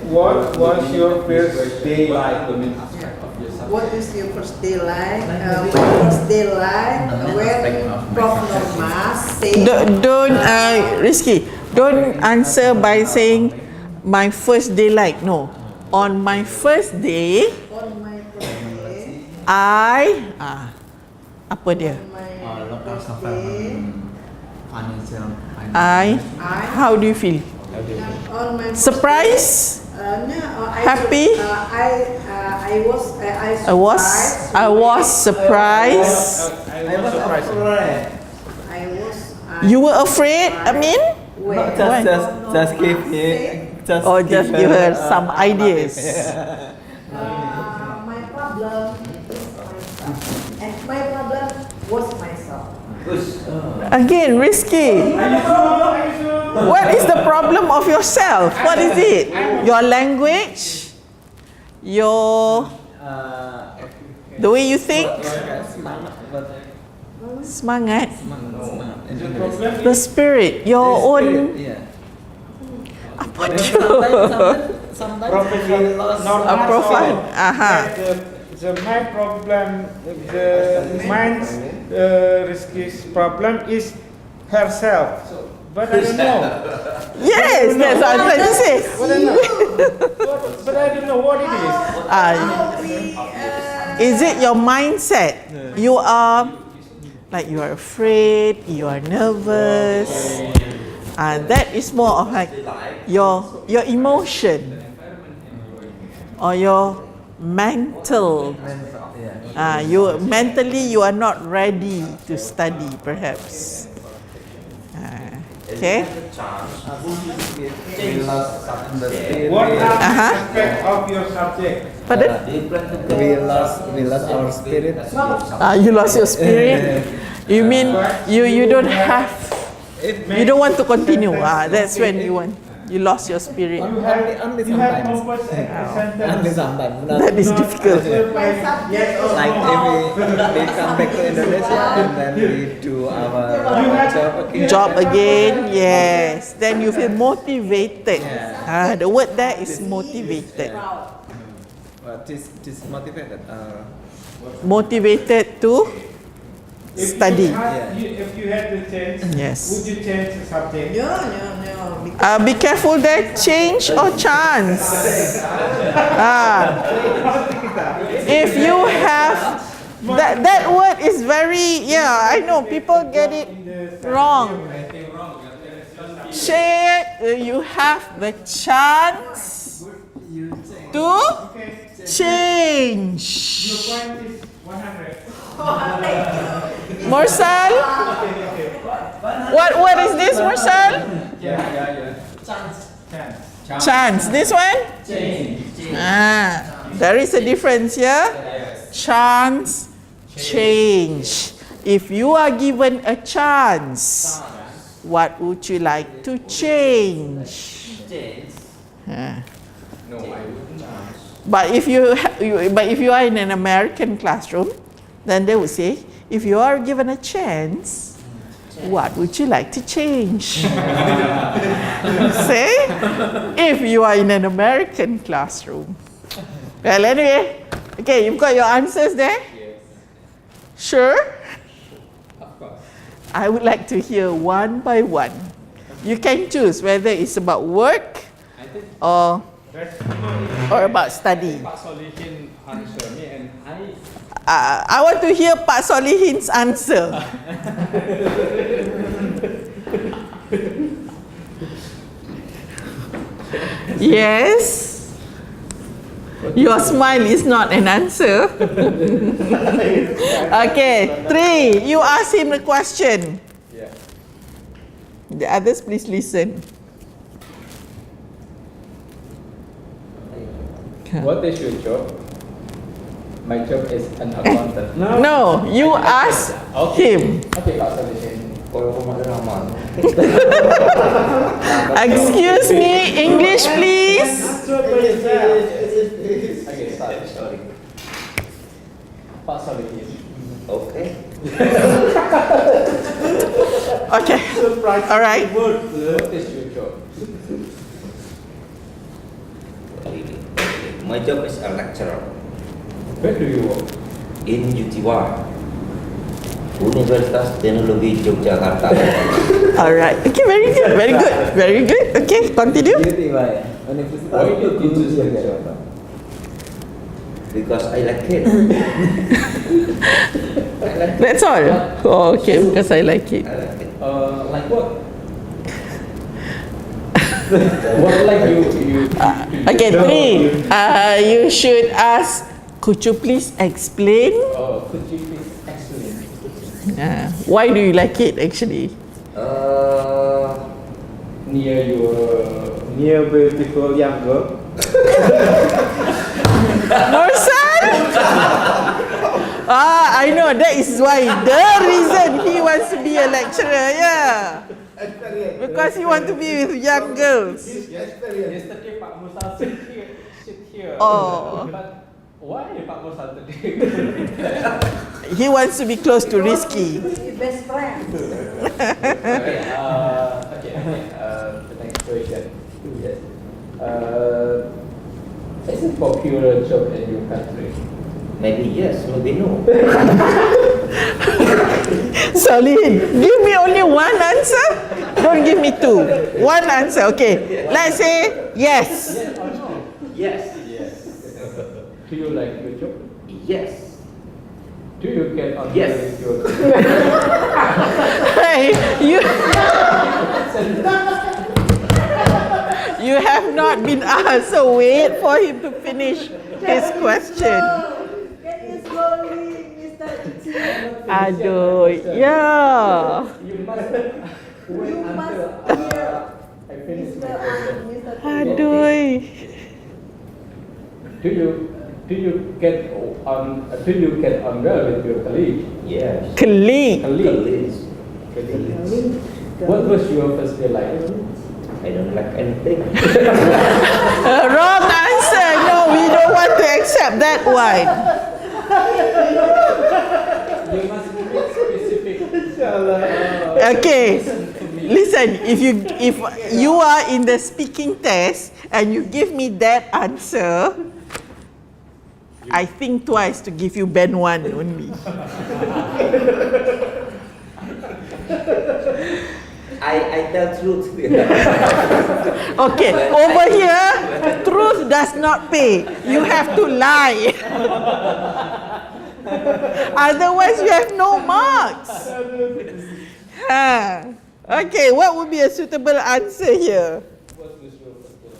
What was your first day like? what is your first day like? My first day like when Prof Norma said Don't Rizky. Don't answer by saying my first day like. No. On my first day, on my first day, apa dia? my first day, How do you feel? on my first Surprise? Happy? I was I was surprised. You were afraid? I mean? Wait, Just give me. Or just give her some ideas. my problem is myself, and my problem was myself. Again, risky. What is the problem of yourself? What is it? Your language? Your The way you think? Semangat, but Semangat. semangat. The spirit, your own. Yeah. Apa But tu? sometimes we lost. A profile. Aha. The my problem, the mind's risky problem is herself. But I don't know. Yes, that's what I'm trying to say. But I don't know what it is. Is it your mindset? You are like you are afraid, you are nervous. That is more of like your emotion or your mental. You mentally you are not ready to study, perhaps. Okay. We lost the spirit. What are the aspects of your subject? Pardon? We lost our spirit. You lost your spirit. You mean you don't have, you don't want to continue. That's when you lost your spirit. Only You have sometimes. composed a sentence. Only sometimes. That is difficult. Yes or Like no. if we come back to Indonesia and then we do our job again. Job again, yes. Then you feel motivated. The word there is motivated. But this motivated. Motivated to study. If you had the chance, Yes. would you change the subject? No. Be careful there, change or chance. If you have that word is very, I know people get it wrong. You have the chance to change. Your point is 100. Mursal, what word is this, Mursal? Chance. This one? There is a difference here. Chance, change. If you are given a chance, what would you like to change? No, I wouldn't. But if you are in an American classroom, then they would say, if you are given a chance, what would you like to change? Say, if you are in an American classroom. Well, anyway, okay, you've got your answers there? Yes. Sure? Of course. I would like to hear one by one. You can choose whether it's about work I think or about study. Pak Solihin answer me and I want to hear Pak Solihin's answer. Yes. Your smile is not an answer. Okay, 3. You ask him the question. Yeah. The others, please listen. What is your job? My job is an accountant. No, you ask him. Okay, Pak Solihin. Excuse me, English please. Okay, sorry. Pak Solihin. Okay. Okay, all right. What is your job? My job is a lecturer Where do you work? in UTY, Universitas Teknologi Yogyakarta. All right. Okay, very good, very good, very good. Okay, continue. Why did you choose that job? Because I like it. That's all. Oh, okay, because I like it. I like it. Like what? What like you Okay, 3. You should ask. Could you please explain? could you please explain? Why do you like it actually? Near your Near beautiful young girl. Norsan? I know that is why the reason he wants to be a lecturer, yeah. Because he wants to be with young girls. yesterday Pak Musa sit here. Oh. But Why Pak Bos Saturday? He wants to be close to Rizky. Best friend. Okay, the next question. Yes. Is it popular job in your country? Maybe yes, maybe no. Solid. Give me only one answer. Don't give me two. One answer. Okay. Let's say yes. Yes. Do you like your job? Yes. Do you get on Yes. with your Hey, you have not been asked, so wait for him to finish his question. Can you slowly, Mr. Ichi? Aduh, yeah. You must wait You must until hear I finish my Mr. question. Aduh. Do you get on well with your colleague? Yes. Colleague. Colleagues. What was your first day like? I don't like anything. Wrong answer. No, we don't want to accept that one. You must be specific. Okay. Listen, if you are in the speaking test and you give me that answer, I think twice to give you band 1 only. I tell truth. Okay, over here, truth does not pay. You have to lie. Otherwise, you have no marks. Okay, what would be a suitable answer here? What was your first day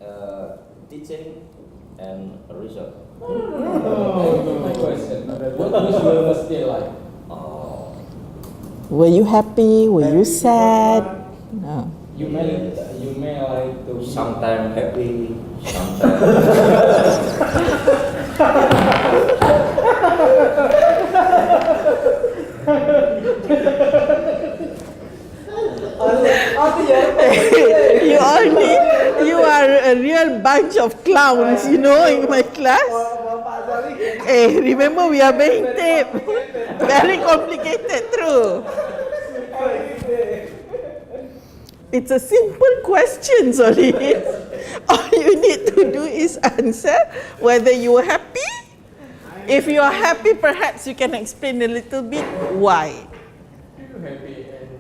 like? Teaching and research. My question. What was your first day like? Were you happy? Were you sad? No. You may like to Sometimes happy, sometimes. You are a real bunch of clowns, you know, in my class. Hey, remember we are being taped. Very complicated, true. It's a simple question, Solid. All you need to do is answer whether you were happy. If you are happy, perhaps you can explain a little bit why.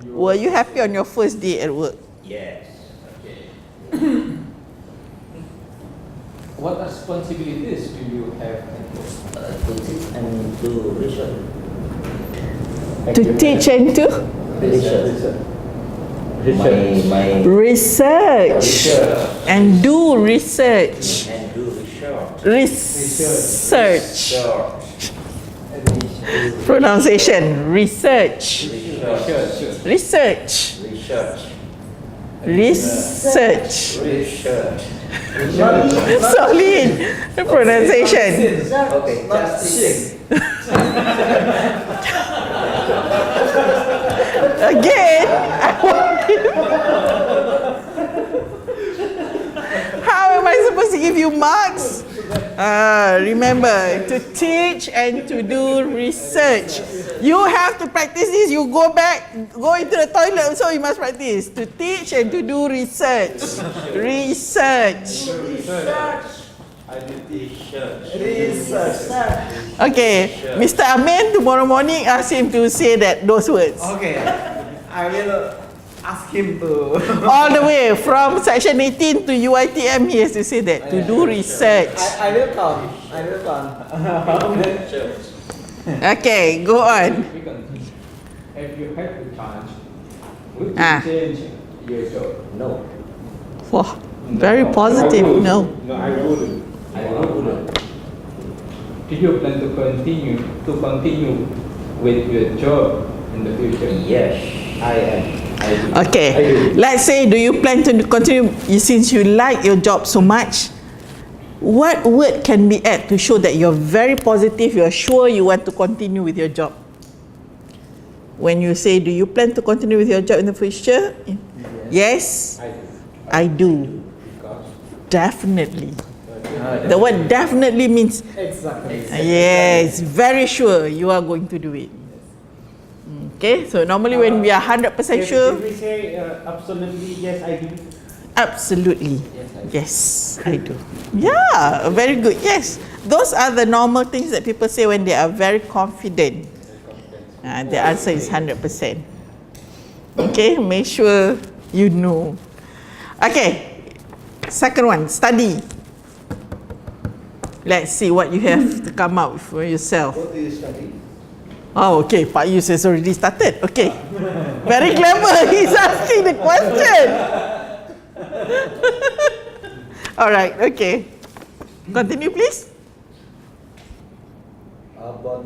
Were you happy on your first day at work? Yes. What responsibilities do you have at work? To teach and do research. To teach and to Research. My research and do research. and do research. Research. Pronunciation. Research. Research. Research. Solid pronunciation. Okay, just Again, I want you. How am I supposed to give you marks? Remember, to teach and to do research. You have to practice this. You go back, go into the toilet also, you must practice. To teach and to do research. Research. Okay, Mr. Amin, tomorrow morning ask him to say those words. Okay, I will ask him to. All the way from section 18 to UITM, he has to say that. To do research. I will count. Okay, go on. If you had the chance, would you change your job? no. Wow, very positive. No. No, I wouldn't. Do you plan to continue with your job in the future? Yes, I am. Okay, let's say, do you plan to continue, since you like your job so much? What word can be added to show that you're very positive, you're sure you want to continue with your job? When you say, do you plan to continue with your job in the future? Yes, I do. Because Definitely. The word definitely means Exactly. yes, very sure you are going to do it. Okay, so normally when we are 100% sure, If we say absolutely yes, I do. absolutely, yes, I do. Yeah, very good. Yes, those are the normal things that people say when they are very confident. The answer is 100%. Okay, make sure you know. Okay, second one, study. Let's see what you have to come up with for yourself. What do you study? Oh, okay, Pak Yus has already started. Okay, very clever. He's asking the question. All right, okay. Continue, please. About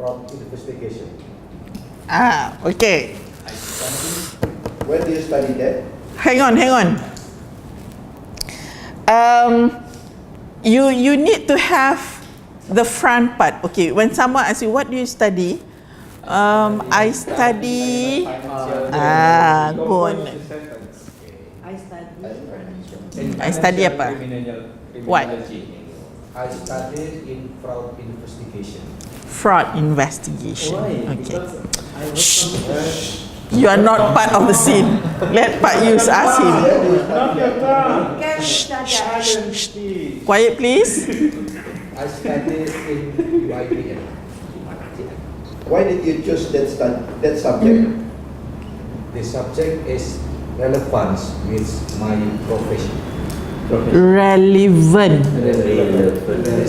fraud investigation. Okay. When do you study that? Hang on. You need to have the front part. Okay, when someone asks you, what do you study? I study. Go on. I study apa? What? I studied in fraud investigation. Fraud investigation. Why? Okay. Because I was You are not part of the scene. Let Pak Yus ask him. Not your turn. Can saja. Quiet, please. I studied in YBN. Why did you choose that subject? The subject is relevant with my profession. Relevant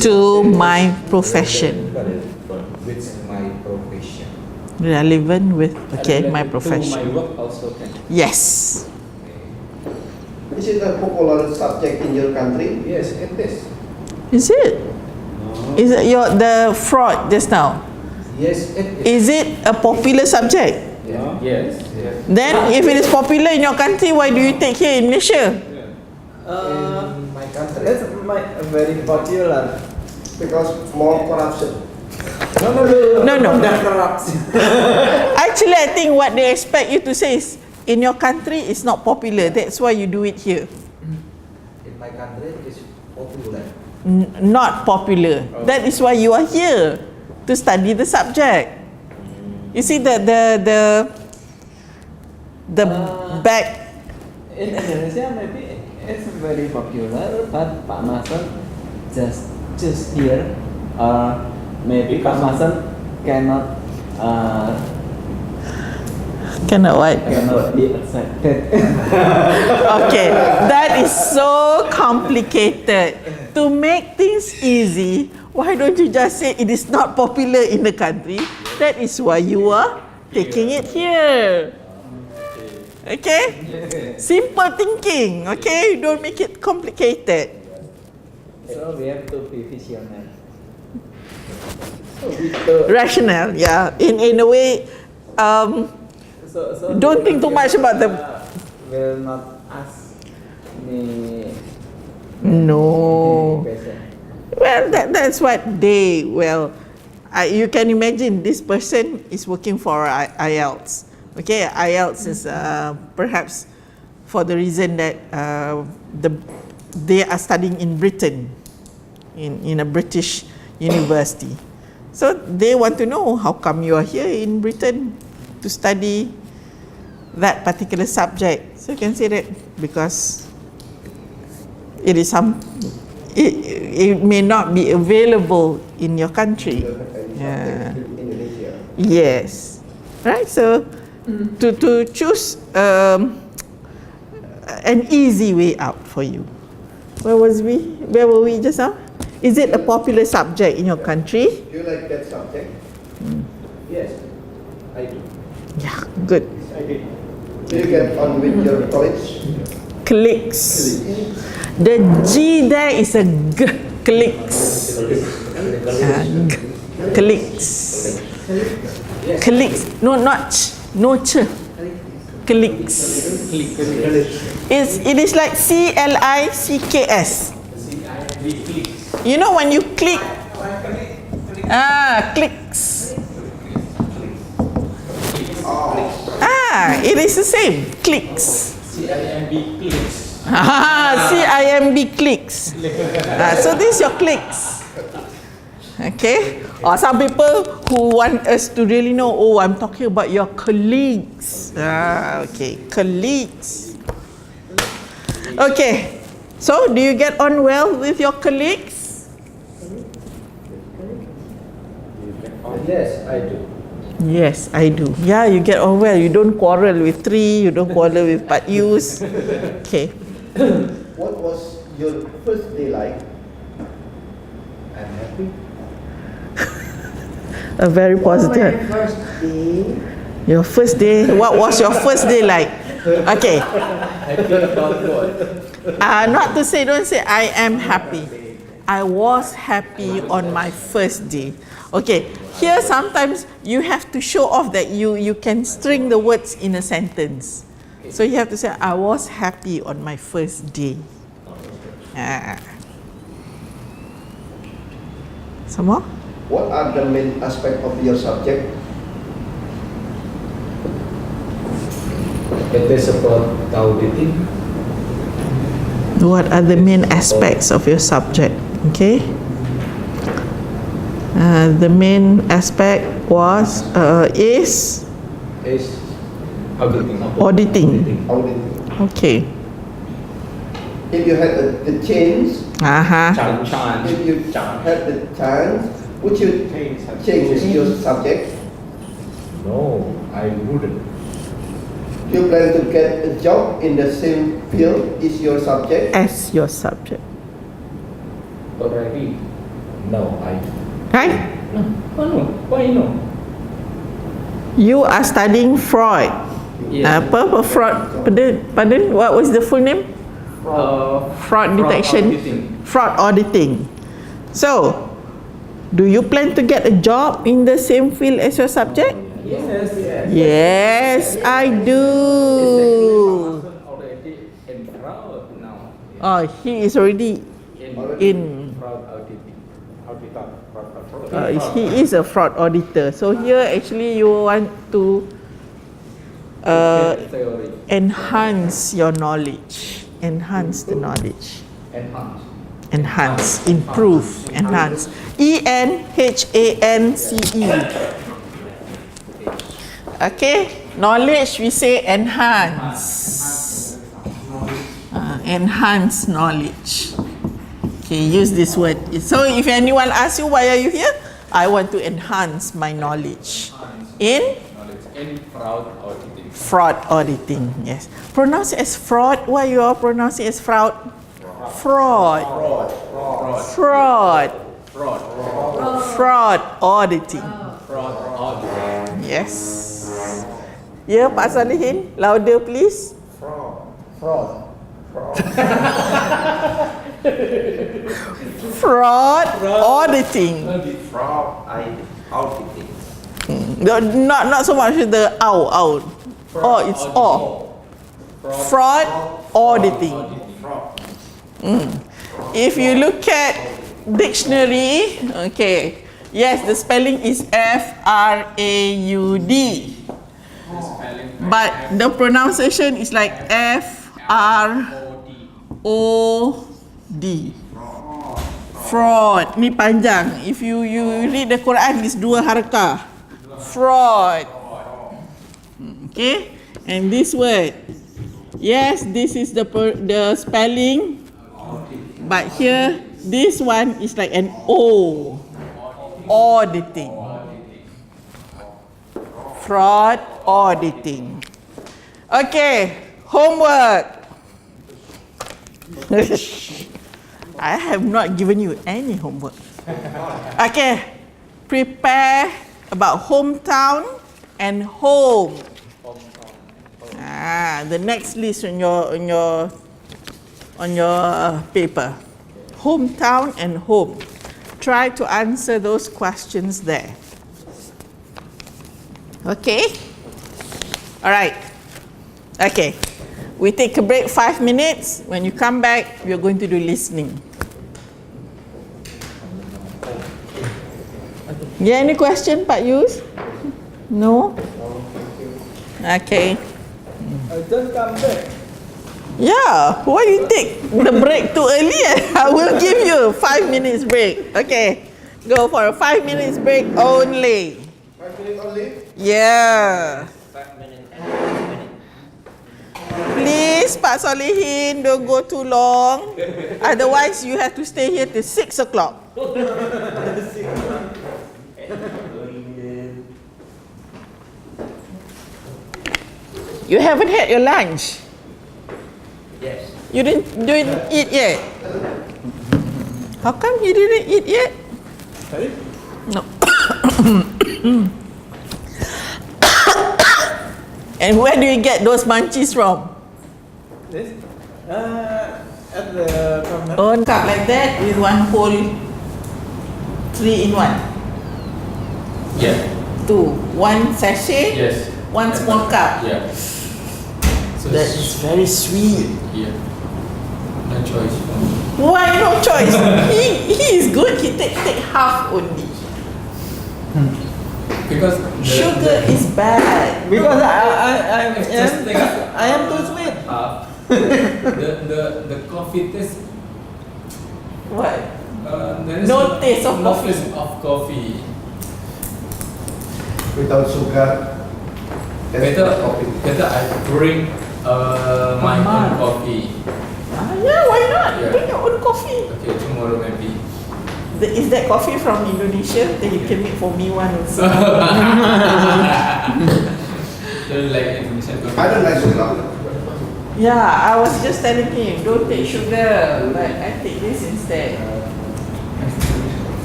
to my profession. With my profession. Relevant with, okay, my My profession. work also can. Yes. Is it a popular subject in your country? Yes, it is. Is it? Is it the fraud just now? Yes, it is. Is it a popular subject? Yes. Then if it is popular in your country, why do you take here in Malaysia? In my country. that's very popular. Because more corruption. No. That corruption. Actually, I think what they expect you to say is, in your country it's not popular. That's why you do it here. In my country is popular. Not popular. That is why you are here, to study the subject. You see the back. In Indonesia, maybe it's very popular, but Pak Mason just here, or maybe Pak Mason cannot Cannot what? cannot be accepted. Okay, that is so complicated. To make things easy, why don't you just say it is not popular in the country? That is why you are taking it here. Okay? Simple thinking, okay? Don't make it complicated. So we have to be visionary. Rational, yeah. In a way, So don't think too much about the... Will not ask me No. any question. Well, that's what they, you can imagine this person is working for IELTS. Okay, IELTS is perhaps for the reason that they are studying in Britain, in a British university. So they want to know, how come you are here in Britain to study that particular subject? So you can say that because it is it may not be available in your country. Yeah. In Indonesia. Yes. Right. So to choose an easy way out for you. Where were we just now? Is it a popular subject in your country? Do you like that subject? Yes, I do. Yeah. Good. Do you get on with your colleagues? Clicks. The G there is a G. Clicks. G. Clicks. Clicks. No, not ch. No ch. Clicks. It is like CLICKS. You know when you click. Clicks. It is the same. Clicks. CIMB clicks. CIMB clicks. So this is your clicks. Okay? Or some people who want us to really know, oh, I'm talking about your colleagues. Okay, colleagues. Okay, so do you get on well with your colleagues? Yes, I do. Yes, I do. Yeah, you get on well. You don't quarrel with Tri, you don't quarrel with Pat Yus. Okay. What was your first day like? I'm happy. A very positive. My first day. Your first day, what was your first day like? Okay. Happy about what? Not to say, don't say I am happy. I was happy on my first day. Okay, here sometimes you have to show off that you can string the words in a sentence. So you have to say, I was happy on my first day. Some more? What are the main aspects of your subject? It is about auditing. What are the main aspects of your subject? Okay. The main aspect was is Auditing. auditing. Auditing. Okay. If you had the chance, Chance. if you had the chance, would you change your subject? No, I wouldn't. Do you plan to get a job in the same field as your subject? As your subject. Already. No, I. Right? No. Why no? You are studying fraud. Yeah. Apa fraud? Pardon? What was the full name? Fraud detection. Auditing. Fraud auditing. So, do you plan to get a job in the same field as your subject? Yes. Yes, I do. Already in fraud now. Oh, he is already in. Fraud auditing. He is a fraud auditor. So here actually you want to Theory. enhance your knowledge. Enhance the knowledge. Enhance. Improve, enhance. ENHANCE. Okay, knowledge we say enhance. Enhance knowledge. Okay, use this word. So if anyone asks you why are you here, I want to enhance my knowledge in In fraud auditing. fraud auditing. Yes. Pronounce it as fraud. Why you are pronouncing it as fraud? Fraud. Fraud. Fraud auditing. Fraud auditing. Yes. Ya, Pak Salihin, louder please. Fraud auditing. Auditing. Not so much the out. Oh, it's all. Fraud auditing. If you look at dictionary, okay, yes, the spelling is F-R-A-U-D, but the pronunciation is like F-R-O-D. Fraud. Ni panjang. If you read the Quran, it's dua harakah. Fraud. Okay, and this word, yes, this is the spelling, but here this one is like an O. Auditing. Fraud auditing. Okay, homework. I have not given you any homework. Okay, prepare about hometown and home. The next list on your paper. Hometown and home. Try to answer those questions there. Okay? All right. Okay. We take a break 5 minutes. When you come back, we are going to do listening. Yeah, any question, Pak Yus? No? Okay. I just come back. Yeah, why you take the break too early? I will give you 5 minutes break. Okay, go for a 5 minutes break only. 5 minutes only? Yeah. Please, Pak Solihin, don't go too long. Otherwise, you have to stay here till 6 o'clock. You haven't had your lunch. Yes. You didn't eat yet. How come you didn't eat yet? Sorry? No. And where do you get those munchies from? This? At the corner. One cup like that with one whole 3-in-1. Yeah. 2. One sachet. Yes. One small cup. Yeah. So That is very sweet. Yeah. No choice for me. Why no choice? he is good. He take half only. Because Sugar is bad. Because I am too sweet. The coffee taste. What? There is No taste of no coffee. taste of coffee. Without sugar. Better I bring my own coffee. Yeah, why not? Yeah. Bring your own coffee. Okay, tomorrow maybe. Is that coffee from Indonesia? Then you can make for me one also. Don't like Indonesian coffee. I don't like sugar. Yeah, I was just telling him, don't take sugar, but I take this instead.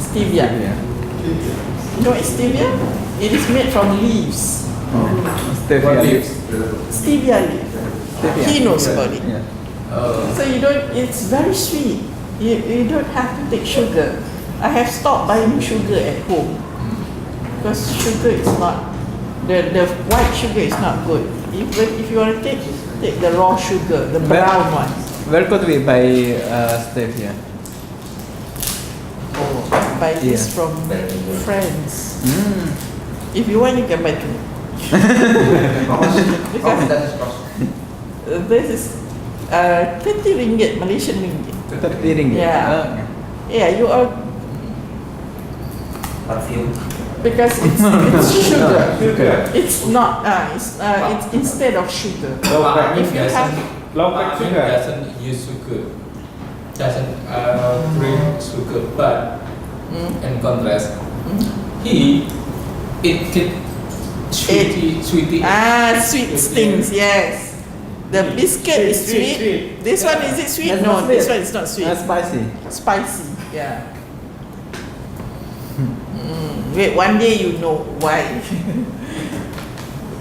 Stevia. You know what is stevia? It is made from leaves. Stevia leaves. Stevia leaf. Stevia. He knows about it. Yeah. So you don't, it's very sweet. You don't have to take sugar. I have stopped buying sugar at home. Because sugar is not, the white sugar is not good. If you want to take the raw sugar, the brown ones. Where could we buy stevia? Oh, buy this Yeah. from friends. Mm. If you want, you can buy two. Because this is 20 ringgit, Malaysian ringgit. 30 ringgit. Yeah. Yeah, you are, Perfume. because it's sugar. Sugar. It's not, it's instead of sugar. If you have, Doesn't use sugar. Doesn't bring sugar, but in contrast, he it sweetie. sweet things, yes. The biscuit is sweet. This one, is it sweet? That's No, not this sweet. one is not sweet. Spicy. Spicy, yeah. Wait, one day you know why.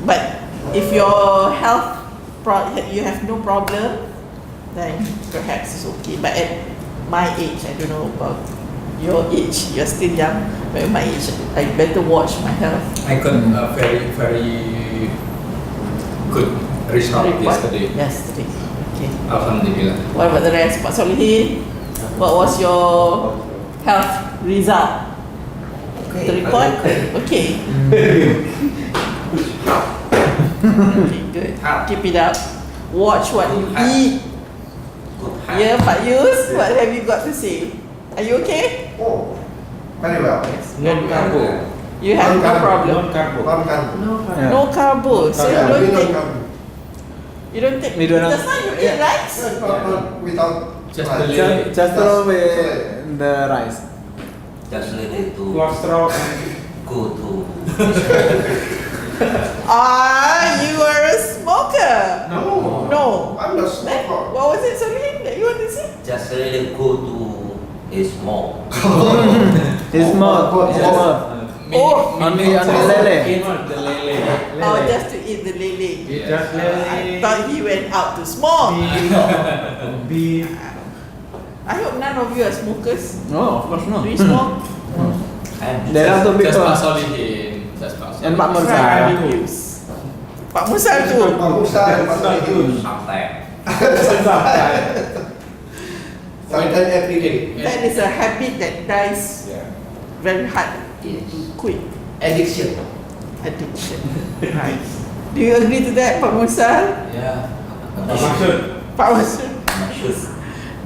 But if your health, you have no problem, then perhaps it's okay. But at my age, I don't know about your age, you're still young, but at my age, I better watch my health. I got a very good result yesterday. Yesterday, okay. Alhamdulillah. What about the rest? Pak Solihin, what was your health result? The report? Okay. Okay, good. Keep it up. Watch what you eat. Yeah, Pak Yus, what have you got to say? Are you okay? Oh, very well. Non carbo. You have no problem. Non carbo. Non carbo. Yeah. No carbo. So Yeah, we don't carbo. you don't take. We don't Just have- now you eat rice. Yes, not without Just rice. the Just Just throw away sorry. the rice. Just ready to Cholesterol. go to. You are a smoker. No. No. I'm not Then, smoker. what was it, Solihin, that you want to say? Just ready go to a small. It's more. It's more. Only lele. The lele. Oh, just to eat the lele. Just I thought he went out to smoke. beef. I hope none of you are smokers. No, of course not. Do you smoke? And There are two Just Pak people. Solihin. Just Pak And Pak Solihin. Mursal. Try reviews. Pak Musa tu. Pak Musa and Pak Solihin. sometimes. Sometimes every day. That is a habit that dies very hard Yes. to quit. Addiction. Addiction. Right. Do you agree to that, Pak Musa? Yeah. Maksud Pak Masun. I'm not sure.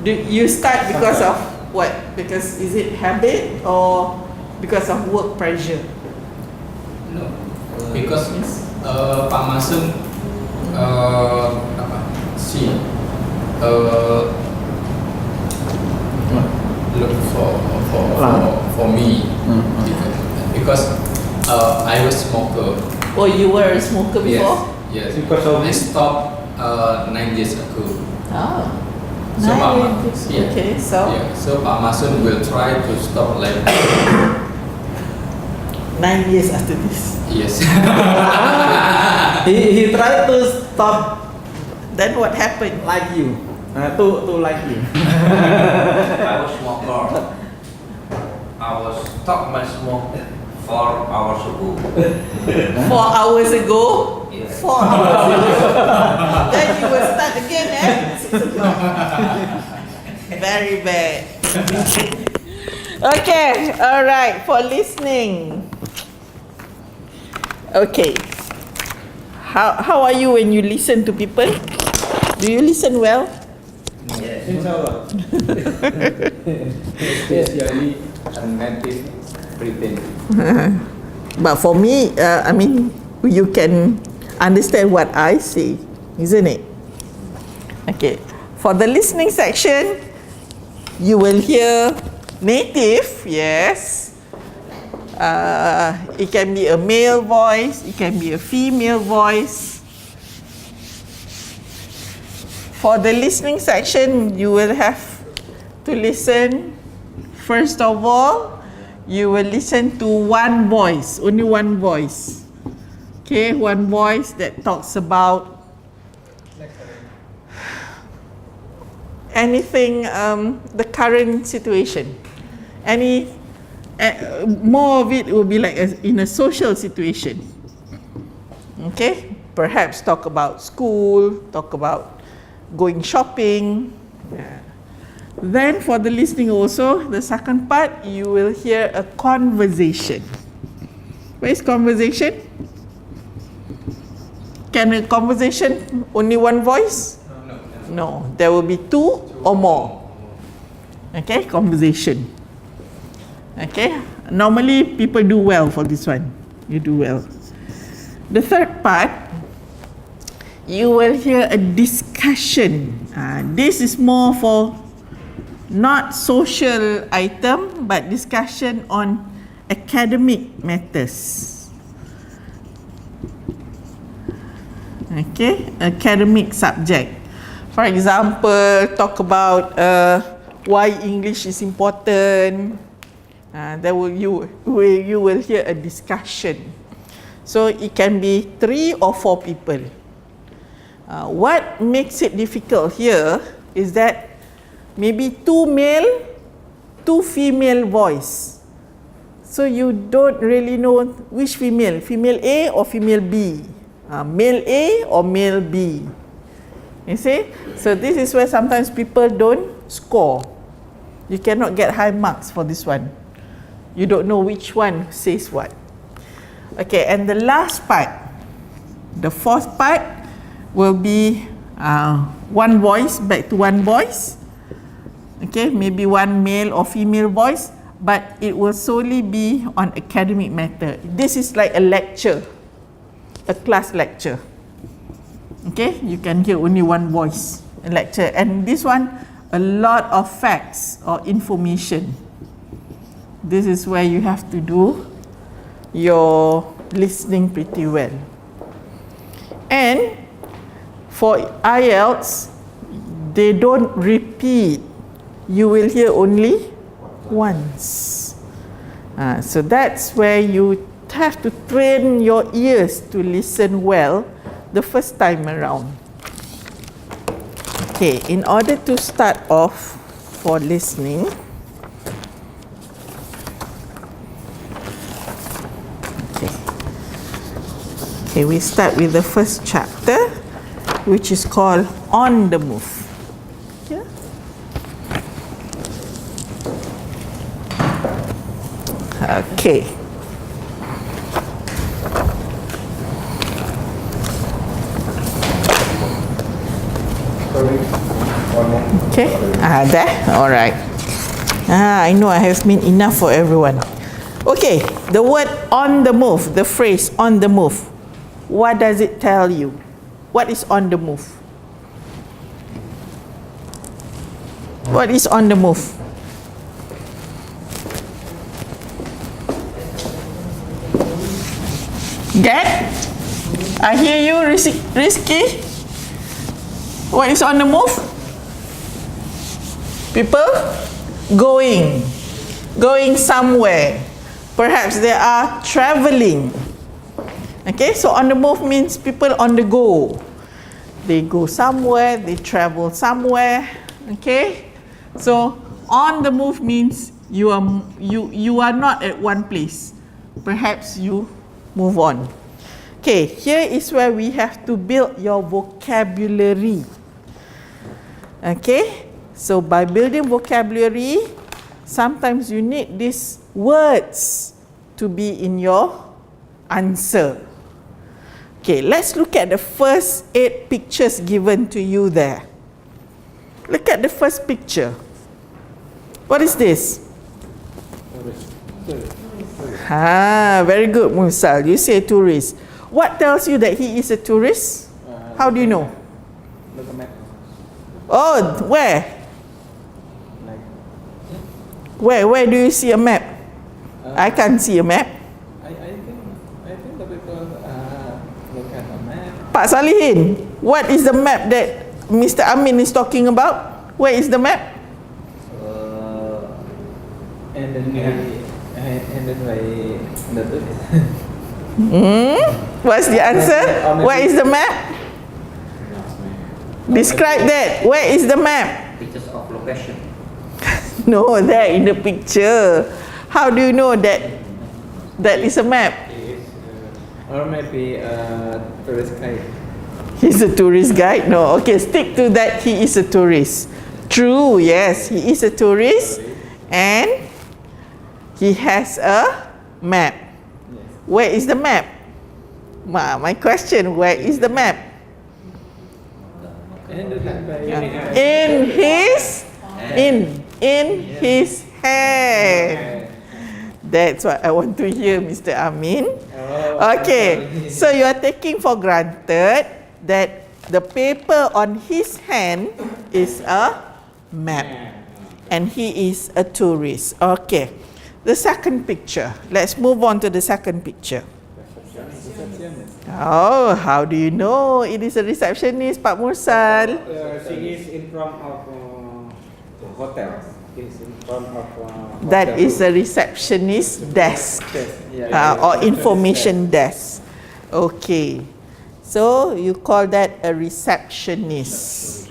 Do you start because of what? Because is it habit or because of work pressure? No, because Pak Masun look for me because I was smoker. Oh, you were a smoker before? Yes. Because of I stopped 9 years ago. Oh. So Pak Nice. Okay, so Yeah, so Pak Masun will try to stop like 9 years after this. yes. He tried to stop Then what happened? like you, to like you. I was smoker. I was stop my smoke 4 hours ago. 4 hours ago? Yes. 4 hours ago. Then you will start again, eh? 6 o'clock. Very bad. Okay, alright, for listening. Okay. How are you when you listen to people? Do you listen well? Yes. Inshallah. Especially native Britain. But for me, I mean, you can understand what I say, isn't it? Okay. For the listening section, you will hear native, yes. It can be a male voice, it can be a female voice. For the listening section, you will have to listen. First of all, you will listen to one voice, only one voice. Okay, one voice that talks about anything, the current situation. More of it will be like in a social situation. Okay, perhaps talk about school, talk about going shopping. Then for the listening also, the second part, you will hear a conversation. Where is conversation? Can a conversation only one voice? No, there will be two or more. Okay, conversation. Okay, normally people do well for this one. You do well. The third part, you will hear a discussion. This is more for not social item, but discussion on academic matters. Okay, academic subject. For example, talk about why English is important. You will hear a discussion. So it can be 3 or 4 people. What makes it difficult here is that maybe 2 male, 2 female voice. So you don't really know which female A or female B, male A or male B. You see? So this is where sometimes people don't score. You cannot get high marks for this one. You don't know which one says what. Okay, and the last part, the fourth part, will be one voice, back to one voice. Okay, maybe one male or female voice, but it will solely be on academic matter. This is like a lecture, a class lecture. Okay, you can hear only one voice, a lecture. And this one, a lot of facts or information. This is where you have to do your listening pretty well. And for IELTS, they don't repeat. You will hear only once. So that's where you have to train your ears to listen well the first time around. Okay, in order to start off for listening, okay, we start with the first chapter, which is called On the Move. Yeah. Okay. Sorry. Okay, there, all right. I know I have made enough for everyone. Okay, the word on the move, the phrase on the move. What does it tell you? What is on the move? What is on the move? Get? I hear you, Rizky. What is on the move? People going somewhere. Perhaps they are traveling. Okay, so on the move means people on the go. They go somewhere, they travel somewhere. Okay, so on the move means you are not at one place. Perhaps you move on. Okay, here is where we have to build your vocabulary. Okay, so by building vocabulary, sometimes you need these words to be in your answer. Okay, let's look at the first 8 pictures given to you there. Look at the first picture. What is this? Very good, Musal. You say tourist. What tells you that he is a tourist? How do you know? Look at map. Oh, where? Where do you see a map? I can't see a map. I think the people look at the map. Pak Salihin, what is the map that Mr. Amin is talking about? Where is the map? And then What's the answer? Where is the map? Describe that. Where is the map? Pictures of location. No, there in the picture. How do you know that that is a map? or maybe a tourist guide. He's a tourist guide? No. Okay, stick to that. He is a tourist. True, yes. He is a tourist and he has a map. Where is the map? My question, where is the map? In his hand. That's what I want to hear, Mr. Amin. Okay, so you are taking for granted that the paper on his hand is a map and he is a tourist. Okay, the second picture. Let's move on to the second picture. Oh, how do you know it is a receptionist, Pak Mursal? She is in front of hotel. Is in front of That is a receptionist desk or information desk. Okay, so you call that a receptionist.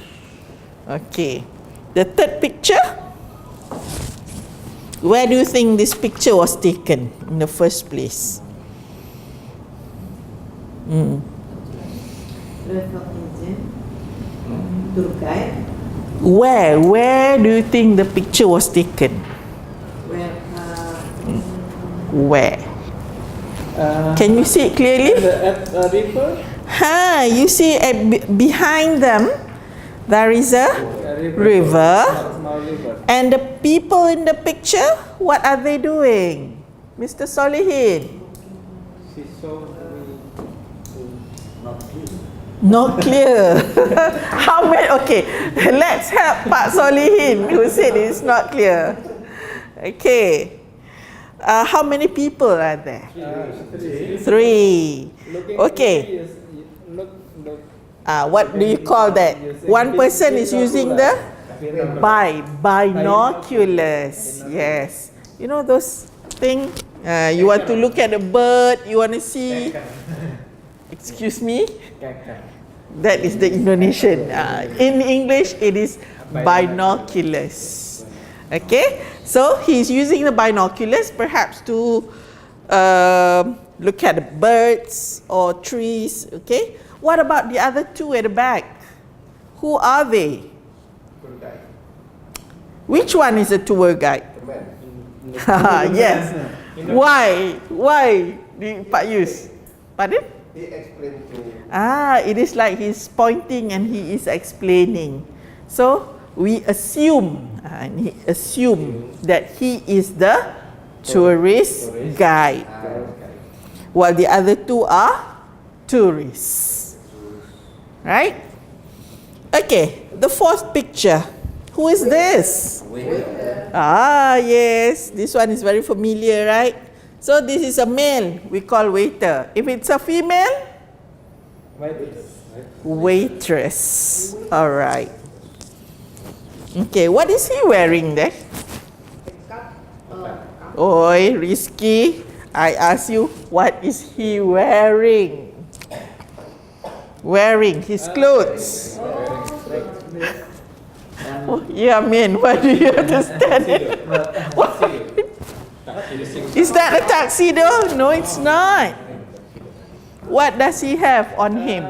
Okay, the third picture. Where do you think this picture was taken in the first place? Travel agent, tour guide, Where do you think the picture was taken? Where? Can you see it clearly? At a river? You see behind them there is a river. Small river. And the people in the picture, what are they doing? Mr. Solihin? she saw Not clear. How many? Okay, let's help Pak Solihin who said it's not clear. Okay. How many people are there? Three. Okay. Look. What do you call that? One person is using the binoculars. Yes. You know those things? You want to look at a bird, you want to see. Excuse me? That is the Indonesian. In English, it is binoculars. Okay? So, he's using the binoculars perhaps to look at the birds or trees. Okay? What about the other two at the back? Who are they? Which one is a tour guide? Yes. Why? Pak Yus? Pardon? He explained to It is like he's pointing and he is explaining. So, we assume that he is the tourist guide, while the other two are tourists. Right? Okay, the fourth picture. Who is this? Ah, yes. This one is very familiar, right? So this is a male, we call waiter. If it's a female, waitress. All right. Okay, what is he wearing there? Oi, Rizky, I ask you, what is he wearing? Wearing his clothes. Oh, yeah, man, why do you understand it? What? Is that a tuxedo? No, it's not. What does he have on him?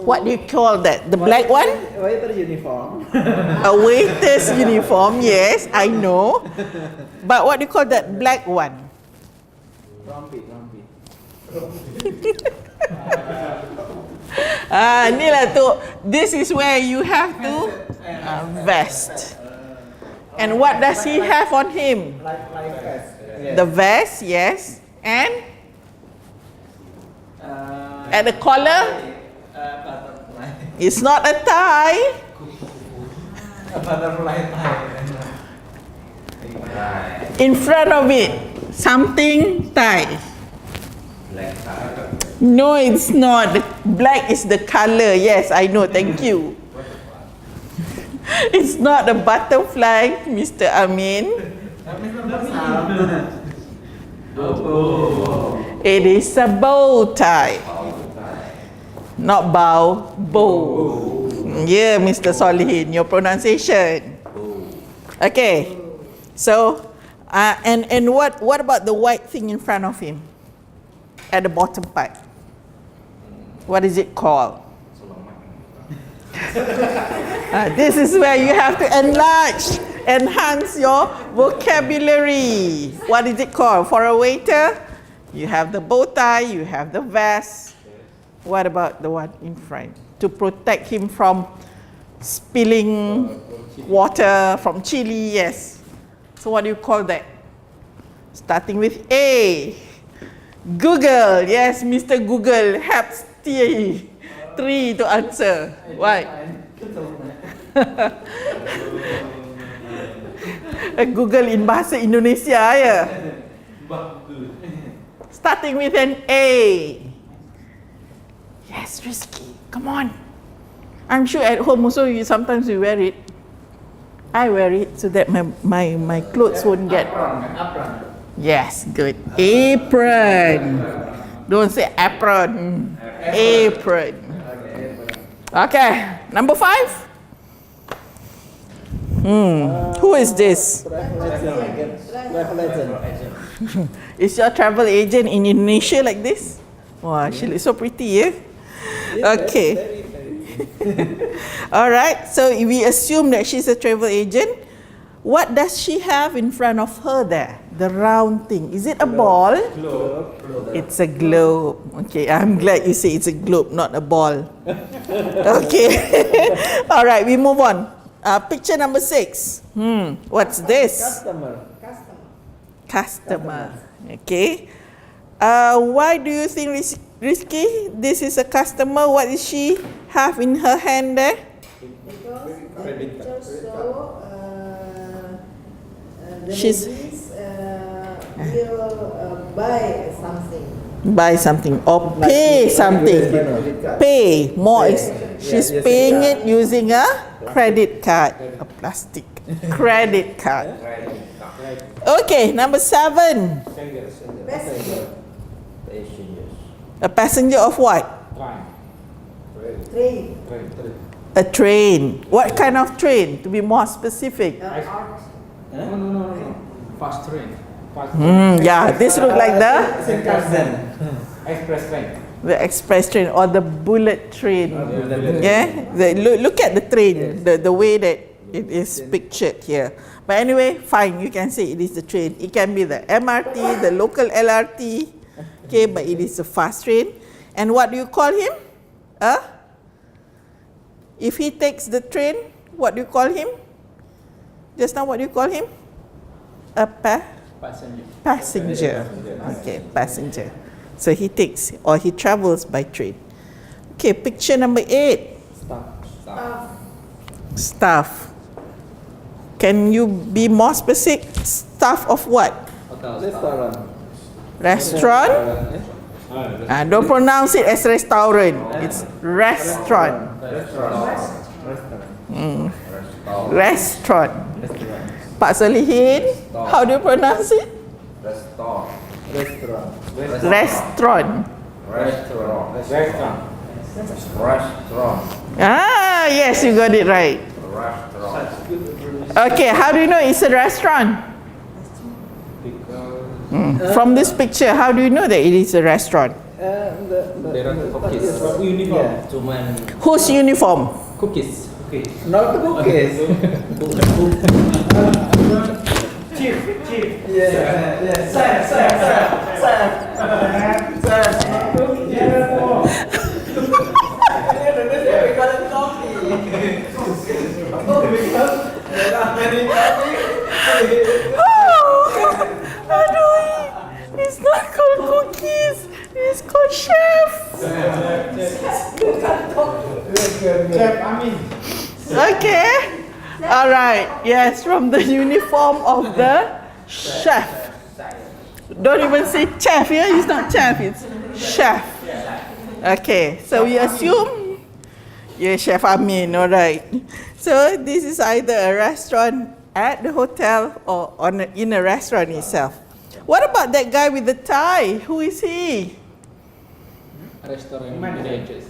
What do you call that? The black one? Waiter uniform. A waiter's uniform, yes, I know. But what do you call that black one? Rompi. Inilah tu. This is where you have to vest. And what does he have on him? Like vest. The vest, yes. And at the collar, Butterfly. it's not a tie. A butterfly tie. In front of it, something tie. Black tie. No, it's not. Black is the color. Yes, I know. Thank you. It's not a butterfly, Mr. Amin. It is a bow tie. Not bow, bow. Yeah, Mr. Solihin, your pronunciation. Okay. So, and what about the white thing in front of him? At the bottom part. What is it called? This is where you have to enhance your vocabulary. What is it called? For a waiter, you have the bow tie, you have the vest. What about the one in front? To protect him from spilling water, from chili, yes. So what do you call that? Starting with A. Google, yes, Mr. Google helps three to answer. Why? Google in bahasa Indonesia ya. Starting with an A. Yes, Rizky, come on. I'm sure at home also sometimes you wear it. I wear it so that my clothes won't get. Apron. Yes, good. Apron. Don't say apron. Apron. Okay, number 5. Who is this? Travel agent. Is your travel agent in Indonesia like this? Wow, she looks so pretty, yeah? Okay. All right, so we assume that she's a travel agent. What does she have in front of her there? The round thing. Is it a ball? Globe. It's a globe. Okay, I'm glad you say it's a globe, not a ball. Okay. All right, we move on. Picture number 6. What's this? Customer. Okay. Why do you think, Rizky, this is a customer? What does she have in her hand there? Because the picture show the She's- ladies will buy something. Buy something or pay something. Pay more. She's paying it using a credit card, a plastic credit card. Okay, number 7. Passenger. A passenger of what? Train. A train. What kind of train? To be more specific. No. Fast train. Yeah, this look like the Express train. express train or the bullet train. Yeah, look at the train, the way that it is pictured here. But anyway, fine, you can say it is the train. It can be the MRT, the local LRT. Okay, but it is a fast train. And what do you call him? If he takes the train, what do you call him? Just now, what do you call him? A Passenger. passenger. Okay, passenger. So he takes or he travels by train. Okay, picture number 8. Staff. Can you be more specific? Staff of what? Restaurant. Restaurant? Don't pronounce it as restaurant. It's restaurant. Restaurant. Pak Solihin, how do you pronounce it? Restaurant. Restaurant. Restaurant. Ah, yes, you got it right. Restaurant. Okay, how do you know it's a restaurant? From this picture, how do you know that it is a restaurant? There are cookies. Uniform. Cuman Whose uniform? Cookies. Not cookies. Chief. It's not called cookies. It's called chef. Chef Amin. Okay. All right. Yes, from the uniform of the chef. Don't even say chef here. It's not chef. It's chef. Okay. So we assume you're Chef Amin. All right. So this is either a restaurant at the hotel or in a restaurant itself. What about that guy with the tie? Who is he? Restaurant manager.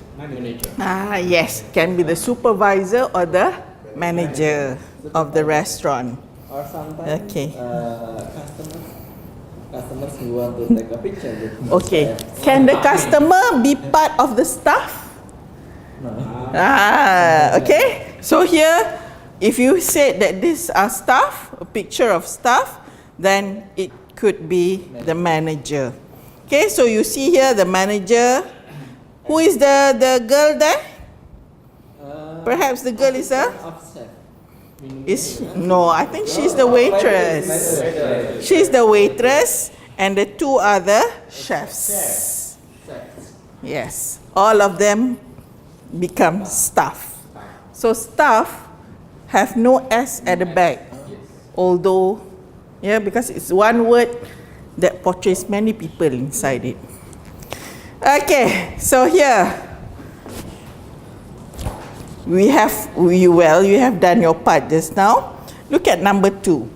Ah, yes. Can be the supervisor or the manager of the restaurant. Or sometimes Okay. customers who want to take a picture with Okay. Can the customer be part of the staff? Okay. So here, if you said that these are staff, a picture of staff, then it could be the manager. Okay, so you see here the manager. Who is the girl there? Perhaps the girl is no, I think she's the waitress. She's the waitress and the two other chefs. Yes, all of them become staff. So staff have no S at the back, although, yeah, because it's one word that portrays many people inside it. Okay, so here you have done your part just now. Look at number 2.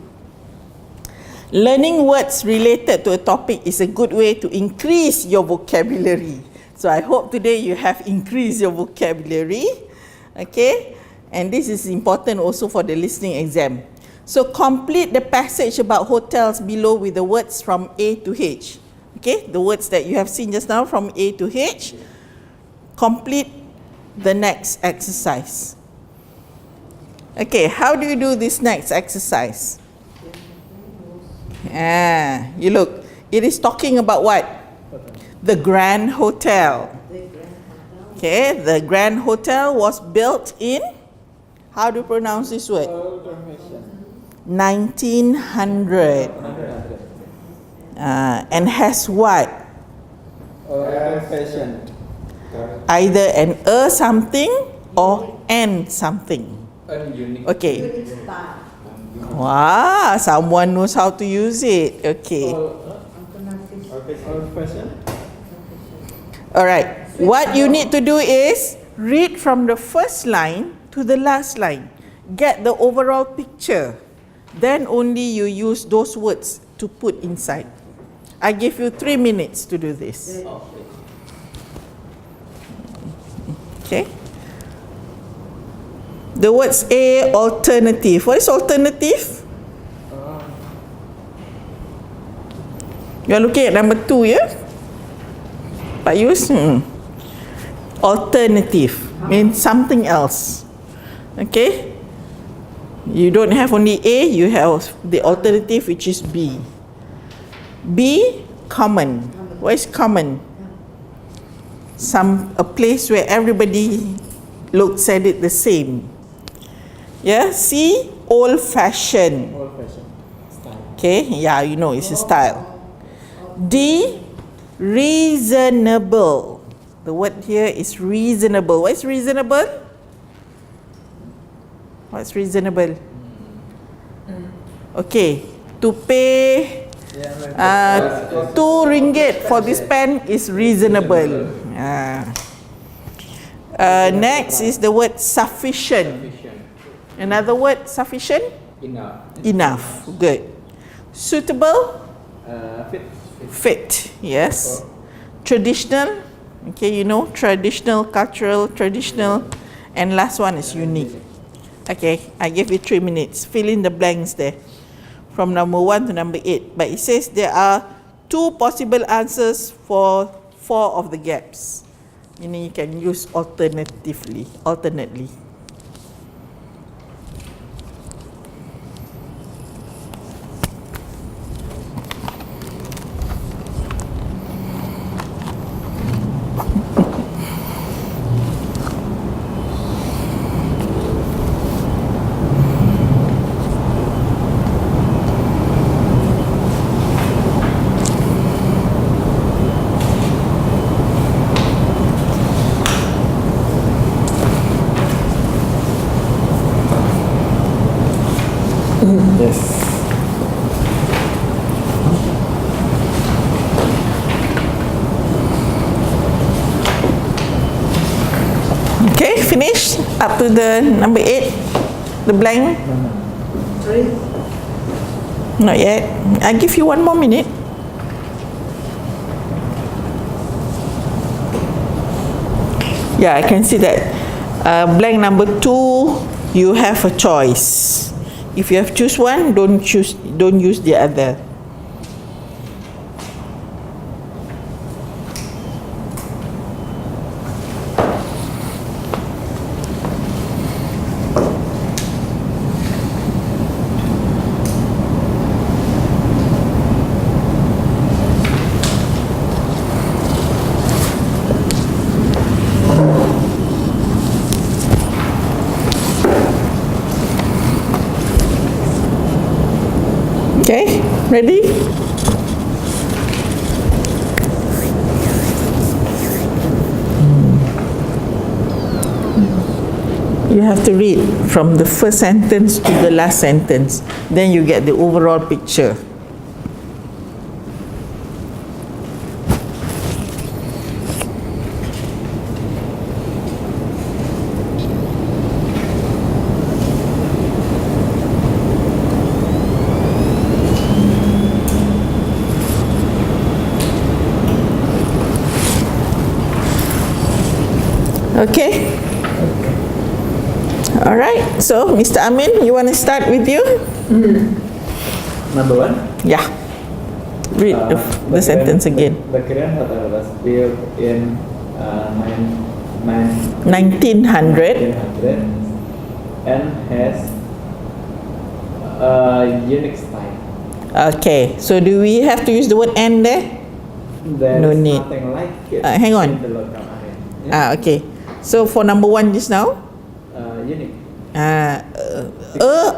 Learning words related to a topic is a good way to increase your vocabulary. So I hope today you have increased your vocabulary. Okay, and this is important also for the listening exam. So complete the passage about hotels below with the words from A to H. Okay, the words that you have seen just now from A to H. Complete the next exercise. Okay, how do you do this next exercise? You look, it is talking about what? The Grand Hotel. Okay, the Grand Hotel was built in, how do you pronounce this word? 1900. And has what? Either an something or an something. Okay. Wow, someone knows how to use it. Okay. All right. What you need to do is read from the first line to the last line. Get the overall picture. Then only you use those words to put inside. I give you 3 minutes to do this. Okay. The words A, alternative. What is alternative? You are looking at number 2, yeah? Pak Yus? Alternative means something else. Okay? You don't have only A, you have the alternative, which is B. B, common. What is common? A place where everybody looks at it the same. Yeah, C, old-fashioned. Old-fashioned style. Okay, yeah, you know it's a style. D, reasonable. The word here is reasonable. What is reasonable? What's reasonable? Okay, to pay RM2 for this pen is reasonable. Next is the word sufficient. Another word, sufficient? Enough. Enough. Good. Suitable? Fit. Fit. Yes. Traditional? Okay, you know, traditional, cultural, traditional. And last one is unique. Okay, I give you 3 minutes. Fill in the blanks there. From number 1 to number 8. But it says there are 2 possible answers for 4 of the gaps. Meaning you can use alternately. Yes. Okay, finish. Up to the number 8. The blank. 3. Not yet. I give you 1 more minute. Yeah, I can see that. Blank number 2, you have a choice. If you have choose one, don't use the other. Okay, ready? You have to read from the first sentence to the last sentence. Then you get the overall picture. Okay? All right. So, Mr. Amin, you want to start with you? Number 1. Yeah. Read the sentence again. The Korean hotel was built in 1900. 1900 and has a unique style. Okay. So, do we have to use the word "and" there? There's No need. nothing like it Hang on. in the local area. Okay. So, for number 1 just now, Unique.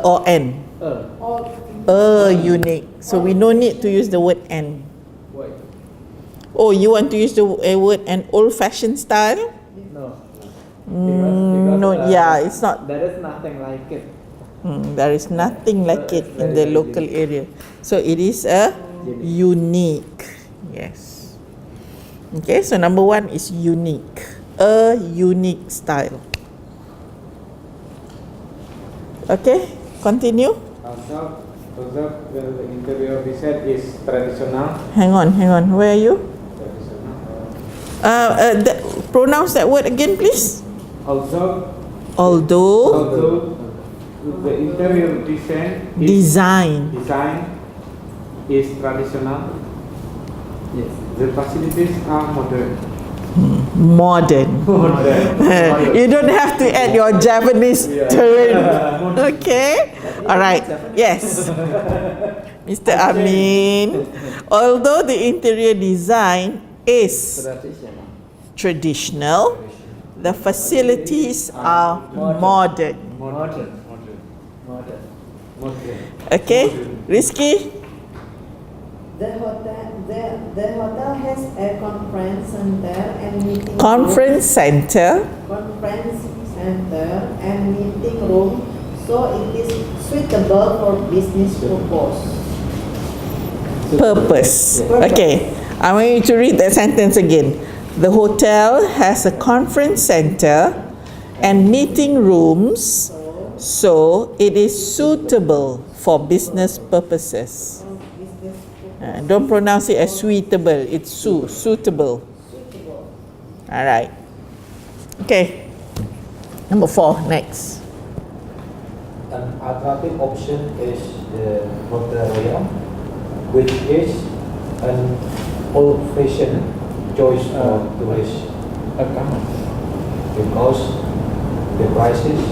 or "and"? Unique. So, we no need to use the word "and". Why? Oh, you want to use the word "an old-fashioned style"? No. No, yeah, it's not. There is nothing like it. There is nothing like it in the local area. So it is a unique. Yes. Okay, so number 1 is unique. A unique style. Okay, continue. Also, the interior design is traditional. Hang on. Where are you? Pronounce that word again, please. Although the interior design is traditional, Yes. the facilities are modern. Modern. You don't have to add your Japanese term. Okay? All right. Yes. Mr. Amin. Although the interior design is traditional, the facilities are modern. Modern. Modern. Okay, Rizky? The hotel has a conference center and meeting Conference center. and meeting room, so it is suitable for business purpose. Okay, I want you to read that sentence again. The hotel has a conference center and meeting rooms, so it is suitable for business purposes. Don't pronounce it as suitable, it's suitable. Alright. Okay. Number 4, next. An alternative option is the Hotel Royal, which is an old-fashioned choice for tourists because the prices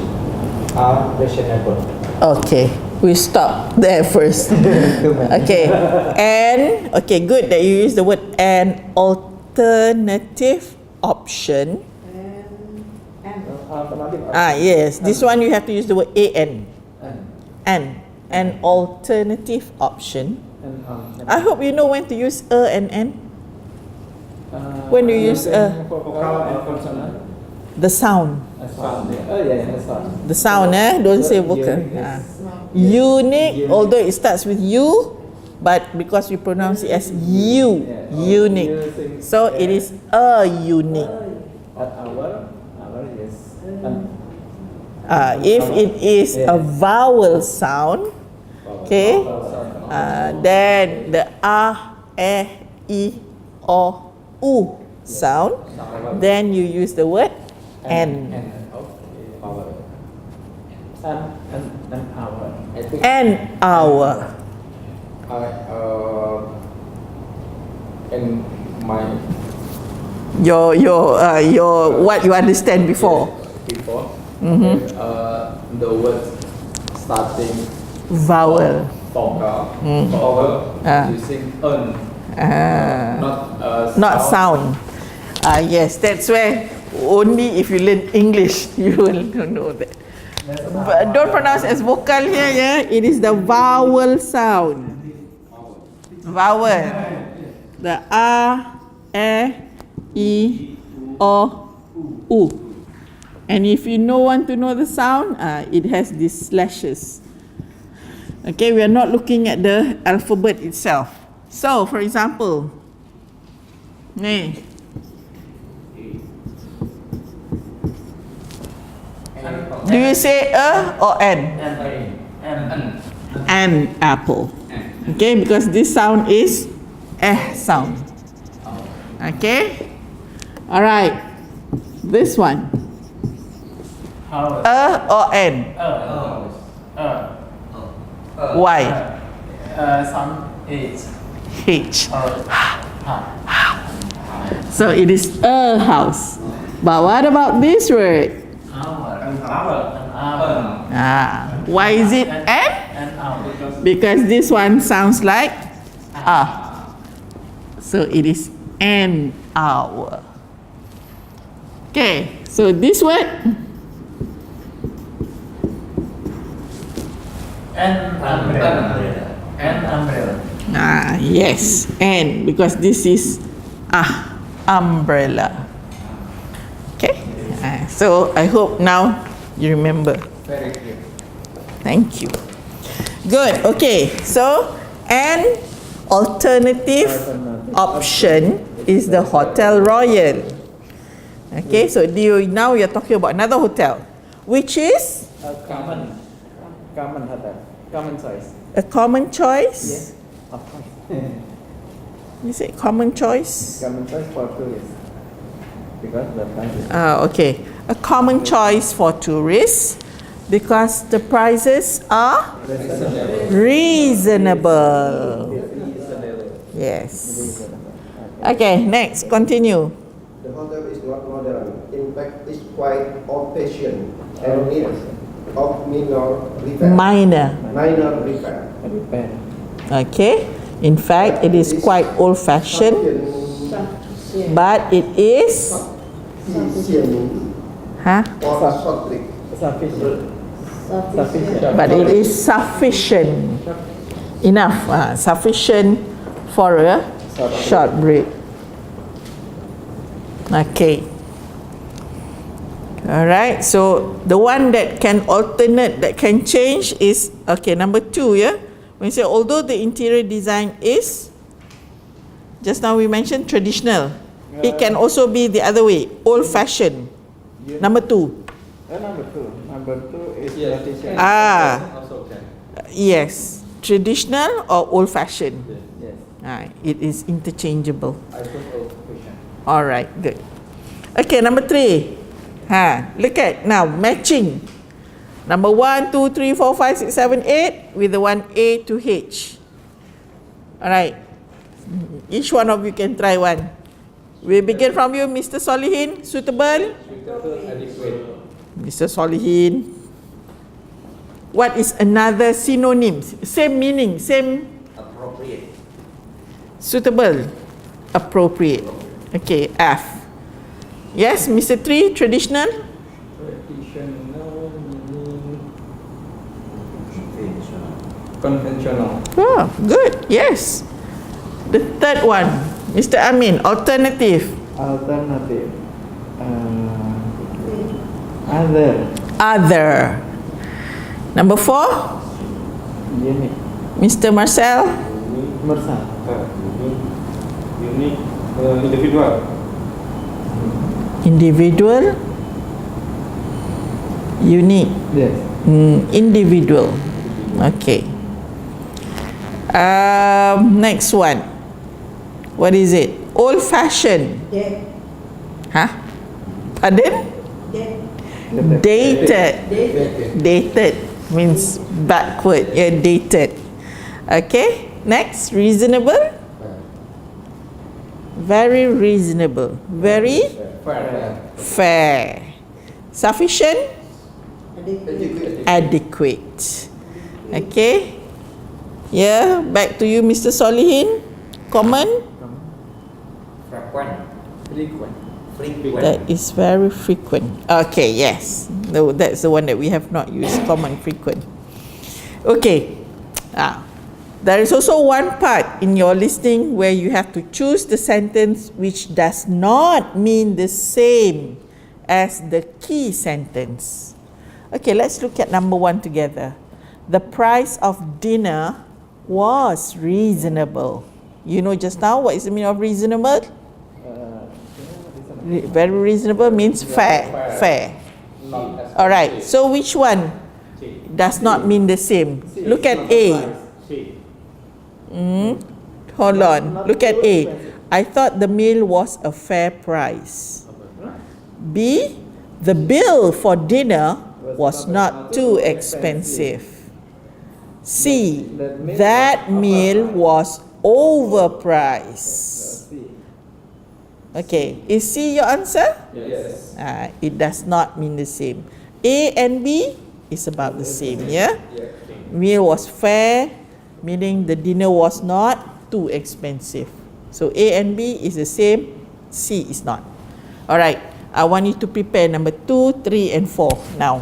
are reasonable. Okay, we stop there first. Okay, and okay, good that you use the word an alternative option. Yes, this one you have to use the word an alternative option. I hope you know when to use and an. When you use Vocal and consonant. the sound. Sound. Oh yeah, the sound. The sound, don't say vocal. Unique, although it starts with U, but because we pronounce it as U, unique. So it is a unique. At our yes. If it is a vowel sound, okay, then the a, e, o, u sound, then you use the word an. An hour. I think An hour. in my Your what you understand before. the word starting Vowel. vocal using Not sound. Yes, that's where only if you learn English you will know that. But don't pronounce as vocal here, yeah. It is the vowel sound. Vowel. The a, e, o, u. And if you want to know the sound, it has these slashes. Okay, we are not looking at the alphabet itself. So, for example, ni. Do you say a or an? An apple. Okay, because this sound is sound. Okay? Alright. This one. A or an? Why? Some H. H. So it is a house. But what about this word? Why is it an? Because this one sounds like a. So it is an hour. Okay, so this word An umbrella. yes, and because this is umbrella. Okay, so I hope now you remember. very clear. Thank you. Good. Okay, so an alternative option is the Hotel Royal. Okay, so now you're talking about another hotel, which is Common hotel. Common choice. a common choice. Yes, of course. You say common choice? Common choice for tourists. Because the price is Okay, a common choice for tourists because the prices are reasonable. Yes. Okay, next, continue. The hotel is not modern. In fact, it's quite old-fashioned and needs of minor repair. Minor. Minor repair. repair. Okay, in fact, it is quite old-fashioned, but it is Sufficient huh? for short trip. Sufficient. Sufficient. but it is sufficient. Enough. Sufficient for a short break. Okay. Alright, so the one that can alternate, that can change is, okay, number 2, yeah? When you say, although the interior design is, just now we mentioned traditional, it can also be the other way, old-fashioned. Number 2. Number 2. Number 2 is Yes. tradition. Also can. Yes, traditional or old-fashioned. Yes. It is interchangeable. I put old question. Alright, good. Okay, number 3. Look at now, matching. Number 1, 2, 3, 4, 5, 6, 7, 8 with the one A to H. Alright. Each one of you can try one. We begin from you, Mr. Solihin. Suitable? Suitable, adequate. Mr. Solihin. What is another synonym? Same meaning, same. Appropriate. Suitable. Appropriate. Okay, F. Yes, Mr. 3, traditional. Traditional meaning conventional. Oh, good. Yes. The third one, Mr. Amin, alternative. Alternative. Other. Other. Number 4, Unique. Mr. Marcel. Mersal. Unique, individual. Individual. Unique. Yes. Individual. Okay. Next one. What is it? Old-fashioned. Dead. Huh? Pardon? Dead. Dated. Dated means backward. Yeah, dated. Okay. Next, reasonable. Very reasonable. Very fair. Sufficient. Adequate. Okay. Yeah, back to you, Mr. Solihin. Common. Frequent. Frequent. That is very frequent. Okay, yes. No, that's the one that we have not used. Common, frequent. Okay. There is also one part in your listening where you have to choose the sentence which does not mean the same as the key sentence. Okay, let's look at number 1 together. The price of dinner was reasonable. You know just now what is the meaning of reasonable? Very reasonable means fair. Fair. Alright, so which one does not mean the same? Look at A. Hold on. Look at A. I thought the meal was a fair price. B. The bill for dinner was not too expensive. C. That meal was overpriced. Okay, is C your answer? Yes. It does not mean the same. A and B is about the same, yeah? Meal was fair, meaning the dinner was not too expensive. So A and B is the same, C is not. Alright, I want you to prepare number 2, 3 and 4 now.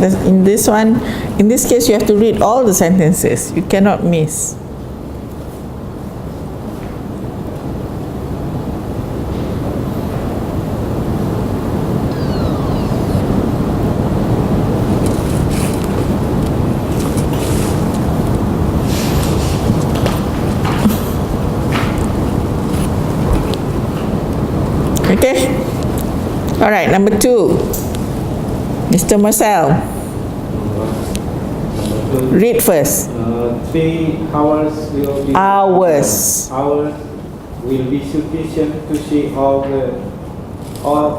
In this one, in this case, you have to read all the sentences. You cannot miss. Okay. All right, number 2. Mr. Marcel, read first. 3 hours will be Hours. hours will be sufficient to see all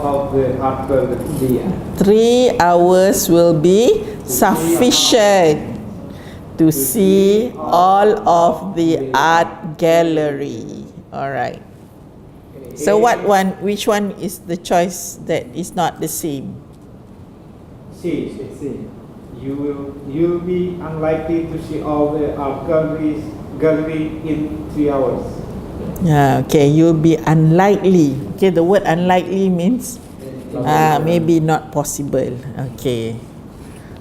of the art gallery. 3 hours will be sufficient to see all of the art gallery. All right. So which one is the choice that is not the same? C. You'll be unlikely to see all the art gallery in 3 hours. Okay, you'll be unlikely. Okay, the word unlikely means maybe not possible. Okay.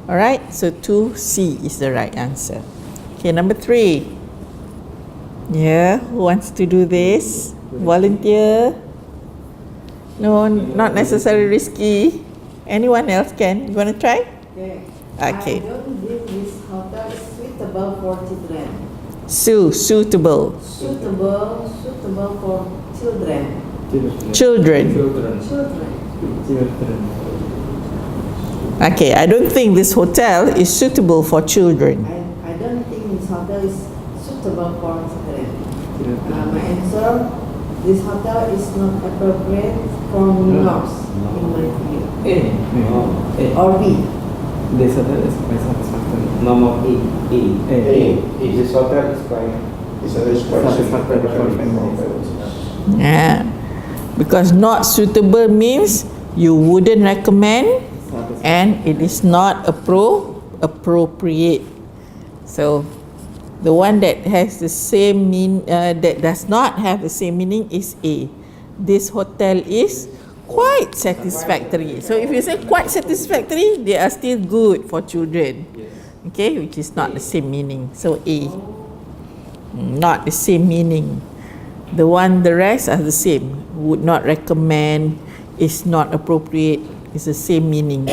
All right, so 2C is the right answer. Okay, number 3. Yeah, who wants to do this? Volunteer? No, not necessarily risky. Anyone else can? You want to try? Okay. Okay. I don't think this hotel is suitable for children. Suitable. Suitable for children. Children. Children. Okay, I don't think this hotel is suitable for children. I don't think this hotel is suitable for children. My answer, this hotel is not appropriate for minors in my view. Or B. This hotel is quite satisfactory. Nomor A. This hotel is quite Satisfactory for families. Yeah. Because not suitable means you wouldn't recommend and it is not appropriate. So the one that has the same that does not have the same meaning is A. This hotel is quite satisfactory. So if you say quite satisfactory, they are still good for children. Okay, which is not the same meaning. So A. Not the same meaning. The rest are the same. Would not recommend, is not appropriate, is the same meaning.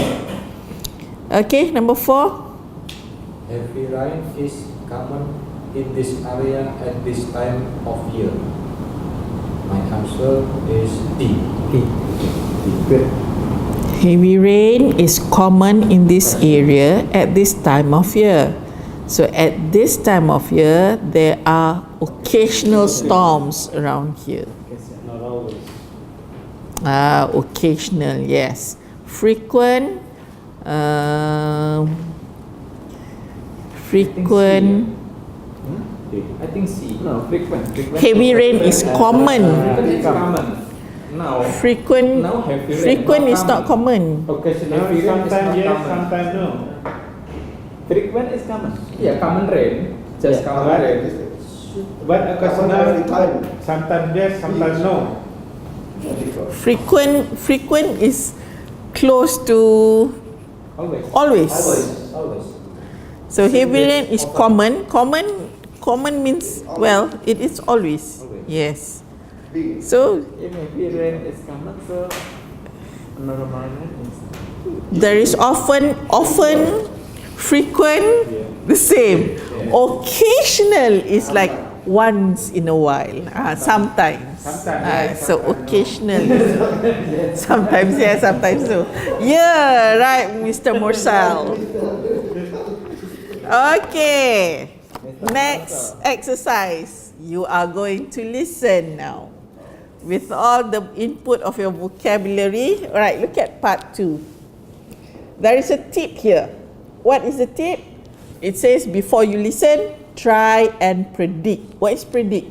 Okay, number 4. Heavy rain is common in this area at this time of year. My answer is D. Heavy rain is common in this area at this time of year. So at this time of year, there are occasional storms around here. not always. Occasional, yes. Frequent, I think C. No, frequent. heavy rain is common. It's common. Now, Frequent, now heavy rain frequent not is not common. Occasionally, sometimes yes, sometimes no. Frequent is common. Yeah, common rain. Just common rain. But occasionally, sometimes yes, sometimes no. Frequent is close to Always. always. So heavy rain is common. Common means, well, it is always. Yes. So If heavy rain is common, so normal rain is. there is often, frequent, the same. Occasional is like once in a while. Sometimes. So occasional. Sometimes yes, sometimes no. Yeah, right, Mr. Morsal. Okay. Next exercise. You are going to listen now. With all the input of your vocabulary. Alright, look at part 2. There is a tip here. What is the tip? It says before you listen, try and predict. What is predict?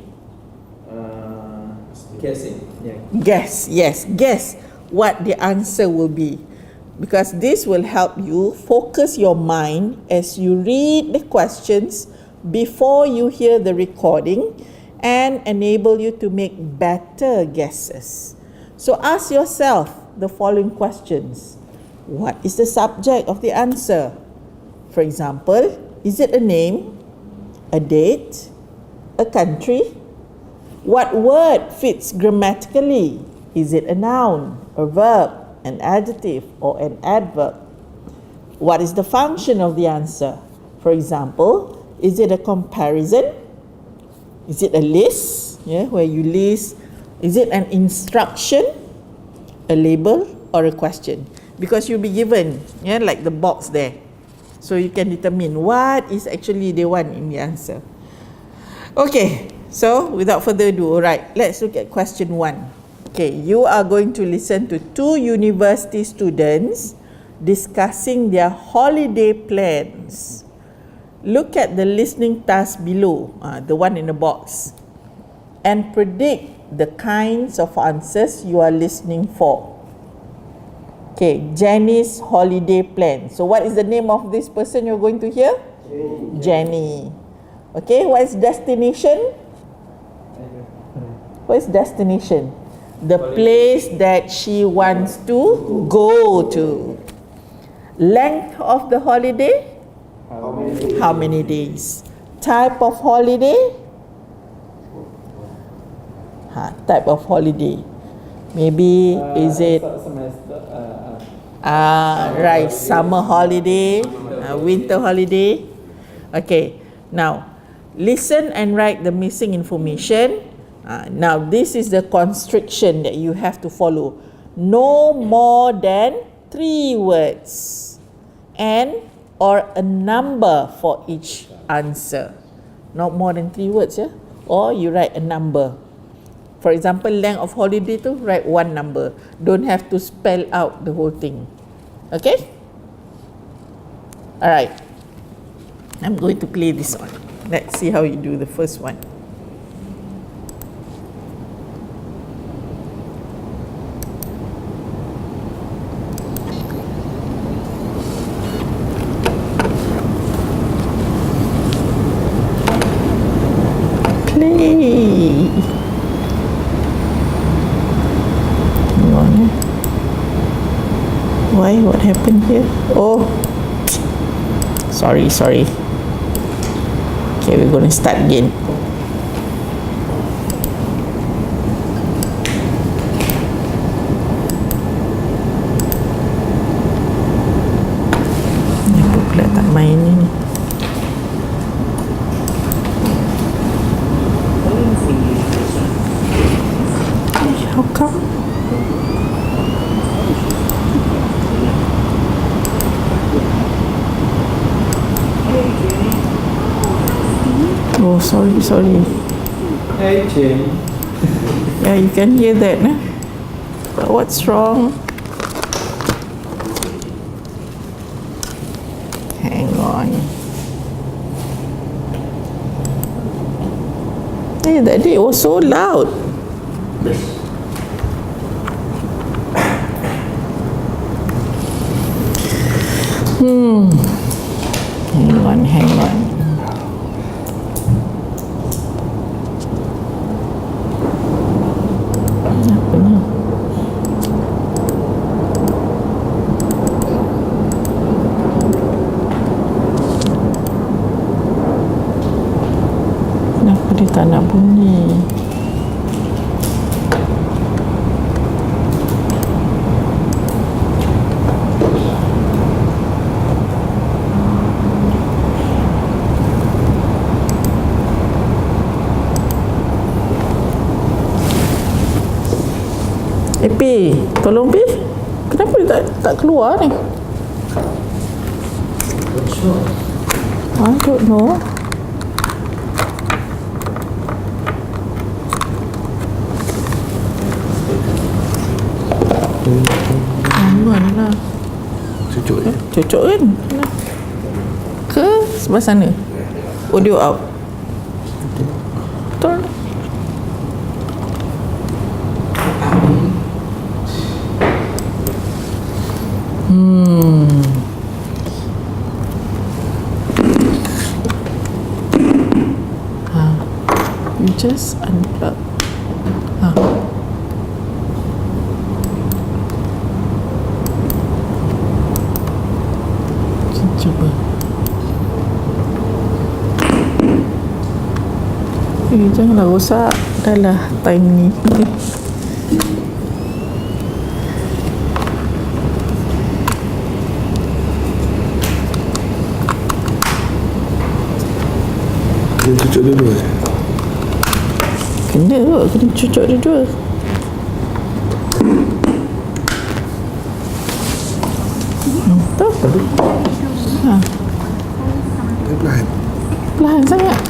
Guessing. Yeah. Guess, yes, guess what the answer will be. Because this will help you focus your mind as you read the questions before you hear the recording and enable you to make better guesses. So ask yourself the following questions. What is the subject of the answer? For example, is it a name, a date, a country? What word fits grammatically? Is it a noun, a verb, an adjective, or an adverb? What is the function of the answer? For example, is it a comparison? Is it a list, where you list? Is it an instruction, a label, or a question? Because you'll be given, like the box there. So you can determine what is actually they want in the answer. Okay, so without further ado, alright, let's look at question 1. Okay, you are going to listen to 2 university students discussing their holiday plans. Look at the listening task below, the one in the box, and predict the kinds of answers you are listening for. Okay, Jenny's holiday plan. So what is the name of this person you're going to hear? Jenny. Okay, what is destination? What is destination? The place that she wants to go to. Length of the holiday? How many days? Type of holiday? Type of holiday. Maybe is it right, summer holiday, winter holiday. Okay, now listen and write the missing information. Now this is the constriction that you have to follow. No more than 3 words and or a number for each answer. Not more than 3 words, or you write a number. For example, length of holiday tu, write 1 number. Don't have to spell out the whole thing. Okay? Alright. I'm going to play this one. Let's see how you do the first one. Play. Why? What happened here? Oh, sorry. Okay, we're going to start again. Apa pula tak main ni? How come? Oh, sorry. Hey, Jane. Yeah, you can hear that, nah? But what's wrong? Hang on. Hey, that day it was so loud. Hang on. Apa ni? Kenapa dia tak nak bunyi? Pi, tolong Pi. Kenapa dia tak keluar ni? I don't know. Mana lah? Cucuk kan? Ke sebelah sana? Audio out. Betul. You just unplug. Janganlah rosak. Dah lah time ni. Dia cucuk dua-dua. Kena kot, kena cucuk dua-dua. Tahu apa? Ha. Dia perlahan. Perlahan sangat.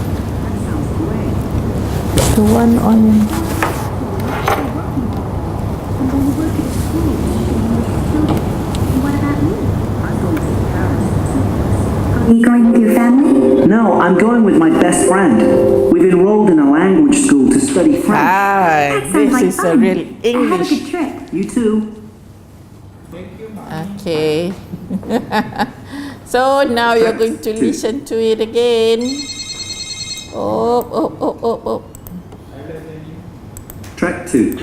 The one on Are you going with your family? No, I'm going with my best friend. We've enrolled in a language school to study French. That sounds this like is a fun. real Have a English. good trip. You too. Okay. So now you're going to listen to it again. Oh. Track 2.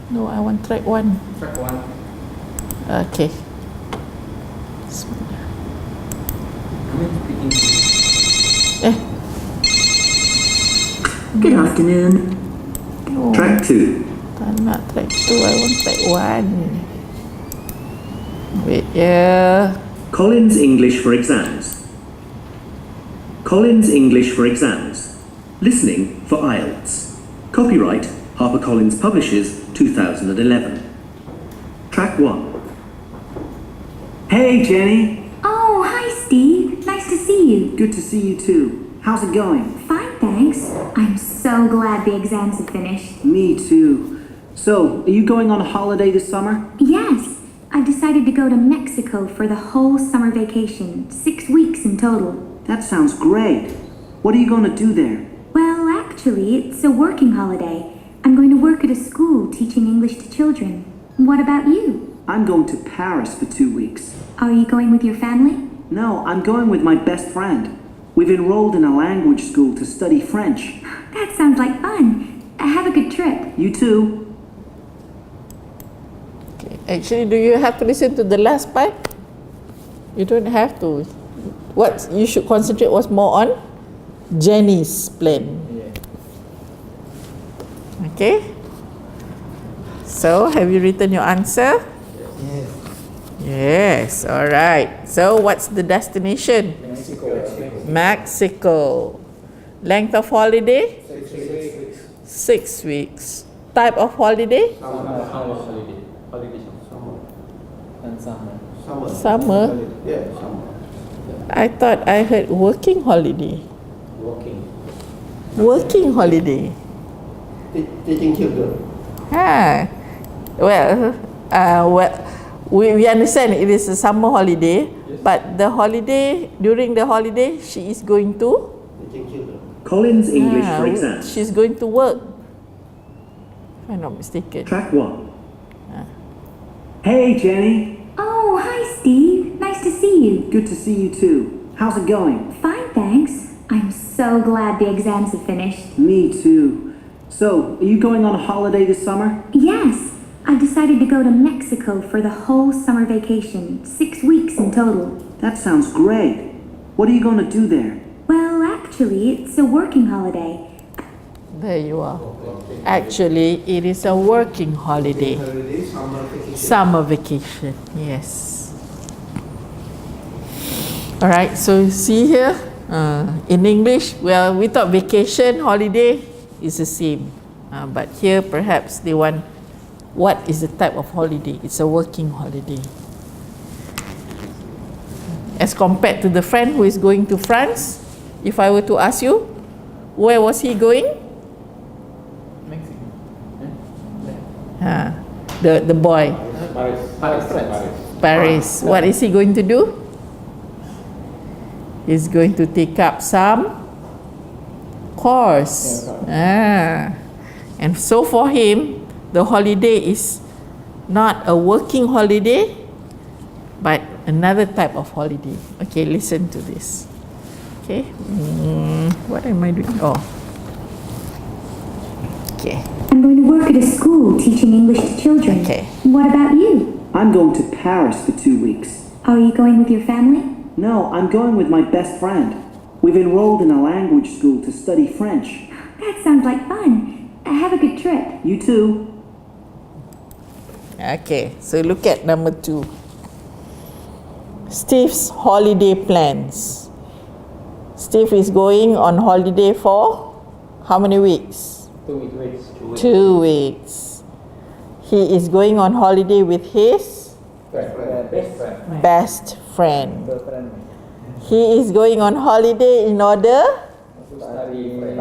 No, I want track 1. Track 1. Okay. Good afternoon. Oh, Track 2. tak nak track 2, I want track 1. Wait, yeah. Collins English for exams. Collins English for exams. Listening for IELTS. Copyright HarperCollins Publishers 2011. Track 1. Hey Jenny. Oh, hi Steve. Nice to see you. Good to see you too. How's it going? Fine, thanks. I'm so glad the exams have finished. Me too. So, are you going on a holiday this summer? Yes, I've decided to go to Mexico for the whole summer vacation, 6 weeks in total. That sounds great. What are you going to do there? Well, actually, it's a working holiday. I'm going to work at a school teaching English to children. What about you? I'm going to Paris for 2 weeks. Are you going with your family? No, I'm going with my best friend. We've enrolled in a language school to study French. That sounds like fun. Have a good trip. You too. Okay. Actually, do you have to listen to the last part? You don't have to. What you should concentrate was more on Jenny's plan. Okay. So, have you written your answer? Yes. Yes. All right. So, what's the destination? Mexico. Length of holiday? 6 weeks. Type of holiday? Summer holiday. And summer. Summer. Yeah, summer. I thought I heard working holiday. Walking. Working holiday. Teaching children. Well, we understand it is a summer holiday, but the holiday, during the holiday, she is going to? Teaching children. Collins English for exams. She's going to work, if I'm not mistaken. Track 1. Hey Jenny. Oh, hi Steve. Nice to see you. Good to see you too. How's it going? Fine, thanks. I'm so glad the exams have finished. Me too. So, are you going on a holiday this summer? Yes, I've decided to go to Mexico for the whole summer vacation, 6 weeks in total. That sounds great. What are you going to do there? Well, actually, it's a working holiday. There you are. Actually, it is a working holiday. Summer vacation, yes. All right, so see here, in English, well, we thought vacation, holiday is the same. But here, perhaps they want, what is the type of holiday? It's a working holiday. As compared to the friend who is going to France, if I were to ask you, where was he going? Mexico. The boy. Paris. Paris. What is he going to do? He's going to take up some course. And so for him, the holiday is not a working holiday, but another type of holiday. Okay, listen to this. Okay. What am I doing? Oh. Okay. I'm going to work at a school teaching English to children. Okay. What about you? I'm going to Paris for 2 weeks. Are you going with your family? No, I'm going with my best friend. We've enrolled in a language school to study French. That sounds like fun. Have a good trip. You too. Okay, so look at number 2. Steve's holiday plans. Steve is going on holiday for how many weeks? 2 weeks. 2 weeks. He is going on holiday with his best friend. He is going on holiday in order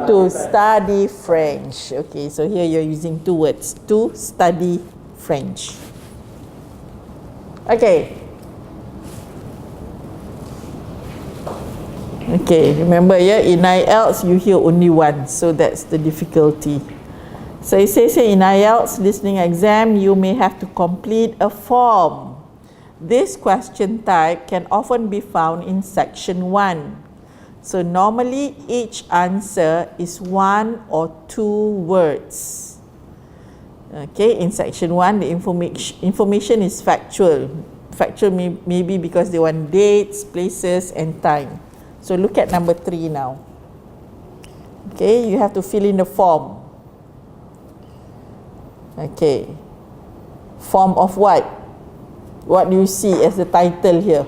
to study French. Okay, so here you're using 2 words. To study French. Okay, remember, in IELTS you hear only once, so that's the difficulty. So it says here in IELTS listening exam, you may have to complete a form. This question type can often be found in section 1. So normally each answer is 1 or 2 words. Okay, in section 1 the information is factual. Factual maybe because they want dates, places and time. So look at number 3 now. Okay, you have to fill in the form. Okay. Form of what? What do you see as the title here?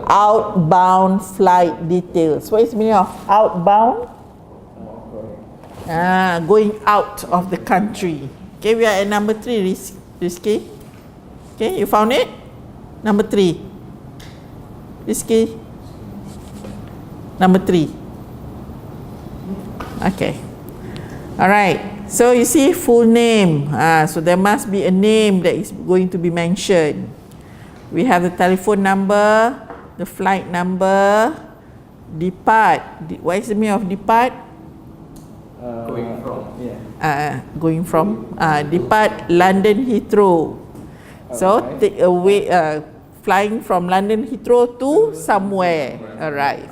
Outbound flight details. What is the meaning of outbound? Going out of the country. Okay, we are at number 3, Rizky. Okay, you found it? Number 3. Rizky. Number 3. Okay. Alright. So you see full name. So there must be a name that is going to be mentioned. We have the telephone number, the flight number, depart. What is the meaning of depart? Going from. Going from. Depart London Heathrow. So take away, flying from London Heathrow to somewhere. Alright.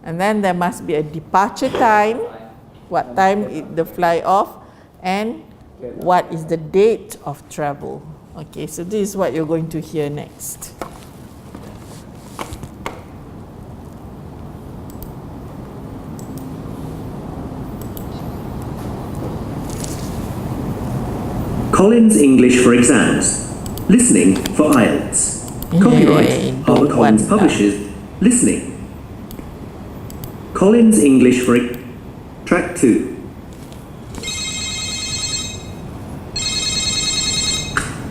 And then there must be a departure time, what time the fly off, and what is the date of travel. Okay, so this is what you're going to hear next. Collins English for exams. Listening for IELTS. Copyright HarperCollins Publishers. Listening. Collins English for Track 2.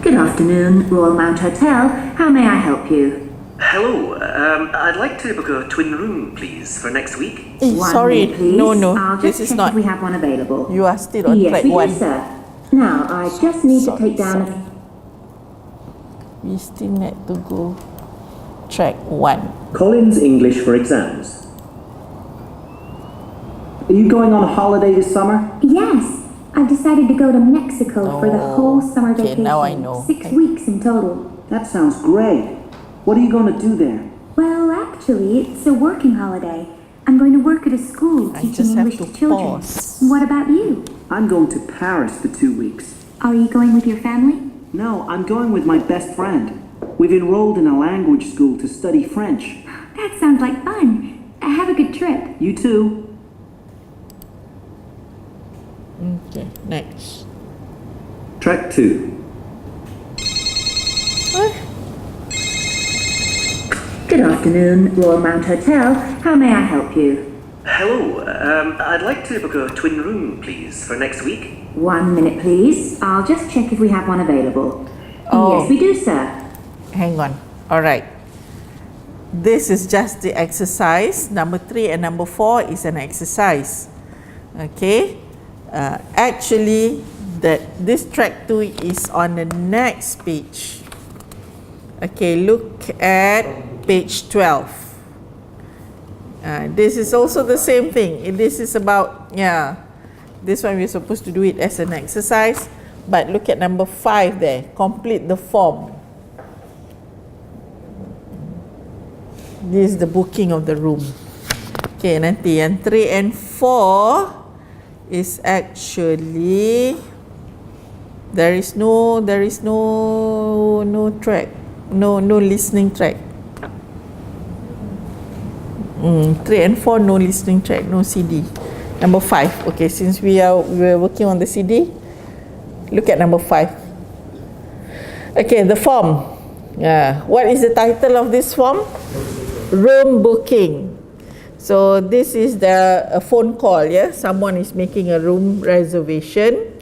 Good afternoon, Royal Mount Hotel. How may I help you? Hello, I'd like to book a twin room, please, for next week. Sorry, minute, please. no, I'll this just is check not. if we have one available. You are still on yes, track we 1. do, sir. Now, I just need to take down We still need to go track 1. Collins English for exams. Are you going on a holiday this summer? Yes, I've decided to go to Mexico for the whole summer okay, vacation. now I know. 6 weeks in total. That sounds great. What are you going to do there? Well, actually, it's a working holiday. I'm going to work at a school I teaching just have English to to children. pause. What about you? I'm going to Paris for 2 weeks. Are you going with your family? No, I'm going with my best friend. We've enrolled in a language school to study French. That sounds like fun. Have a good trip. You too. Okay, next. Track 2. Good afternoon, Royal Mount Hotel. How may I help you? Hello, I'd like to book a twin room, please, for next week. 1 minute, please. I'll just check if we have one available. Oh. Yes, we do, sir. Hang on. All right. This is just the exercise. Number 3 and number 4 is an exercise. Okay. Actually, this track 2 is on the next page. Okay, look at page 12. This is also the same thing. This is about, this one we're supposed to do it as an exercise. But look at number 5 there. Complete the form. This is the booking of the room. Okay, nanti yang 3 and 4 is actually there is no track, no listening track. 3 and 4 no listening track, no CD. Number 5. Okay, since we are working on the CD, look at number 5. Okay, the form. What is the title of this form? Room booking. So this is a phone call, yeah? Someone is making a room reservation.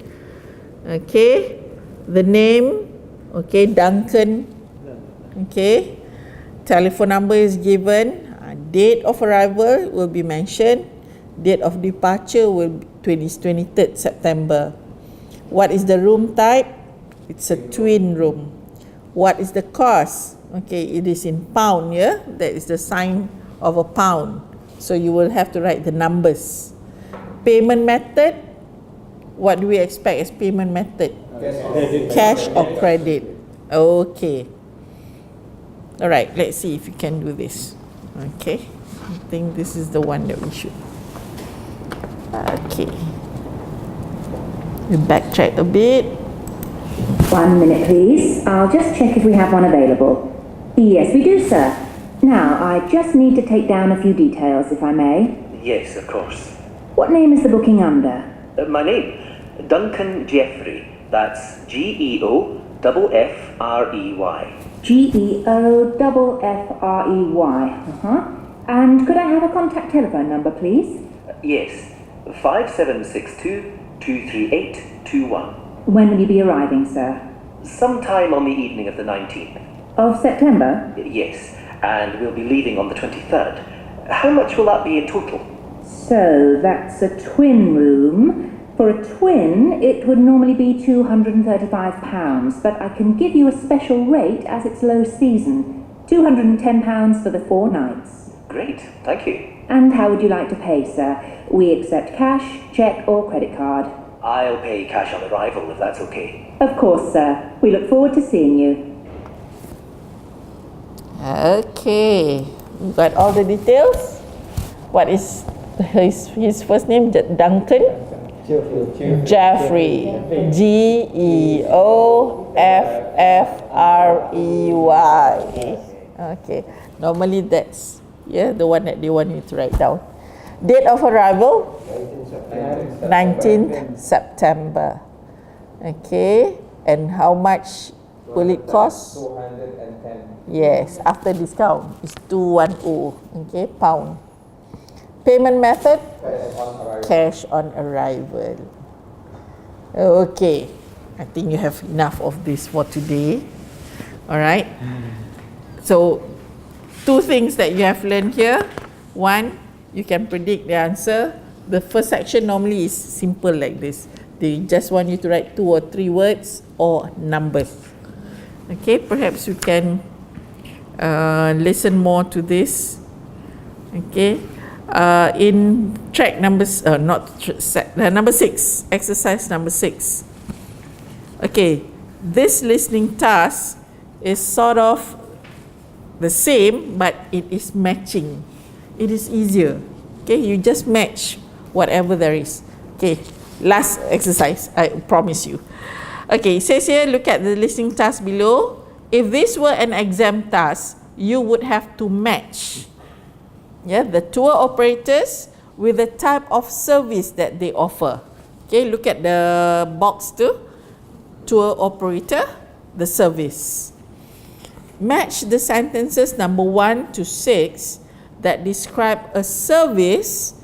Okay, the name, okay, Duncan. Okay, telephone number is given. Date of arrival will be mentioned. Date of departure will be 23rd September. What is the room type? It's a twin room. What is the cost? Okay, it is in pound, yeah? That is the sign of a pound. So you will have to write the numbers. Payment method, what do we expect as payment method? Cash or credit? Okay. All right, let's see if you can do this. Okay, I think this is the one that we should. Okay. We backtrack a bit. 1 minute, please. I'll just check if we have one available. Yes, we do, sir. Now, I just need to take down a few details, if I may. Yes, of course. What name is the booking under? My name, Duncan Jeffrey. That's GEOFFREY. GEOFFREY. And could I have a contact telephone number, please? Yes, 5762-23821. When will you be arriving, sir? Sometime on the evening of the 19th. Of September? Yes, and we'll be leaving on the 23rd. How much will that be in total? So, that's a twin room. For a twin, it would normally be £235, but I can give you a special rate as it's low season. £210 for the 4 nights. Great, thank you. And how would you like to pay, sir? We accept cash, cheque or credit card. I'll pay cash on arrival if that's okay. Of course, sir. We look forward to seeing you. Okay, we got all the details. What is his first name? Duncan? Jeffrey. GEOFFREY. Okay, normally that's the one that they want you to write down. Date of arrival? 19th September. Okay, and how much will it cost? 210. Yes, after discount it's 210. Okay, pound. Payment method? Cash on arrival. Okay, I think you have enough of this for today. All right. So, 2 things that you have learned here. 1, you can predict the answer. The first section normally is simple like this. They just want you to write 2 or 3 words or numbers. Okay, perhaps you can listen more to this. Okay, in track number 6, exercise number 6. Okay, this listening task is sort of the same, but it is matching. It is easier. Okay, you just match whatever there is. Okay, last exercise, I promise you. Okay, it says here, look at the listening task below. If this were an exam task, you would have to match the tour operators with the type of service that they offer. Okay, look at the box too. Tour operator, the service. Match the sentences number 1 to 6 that describe a service.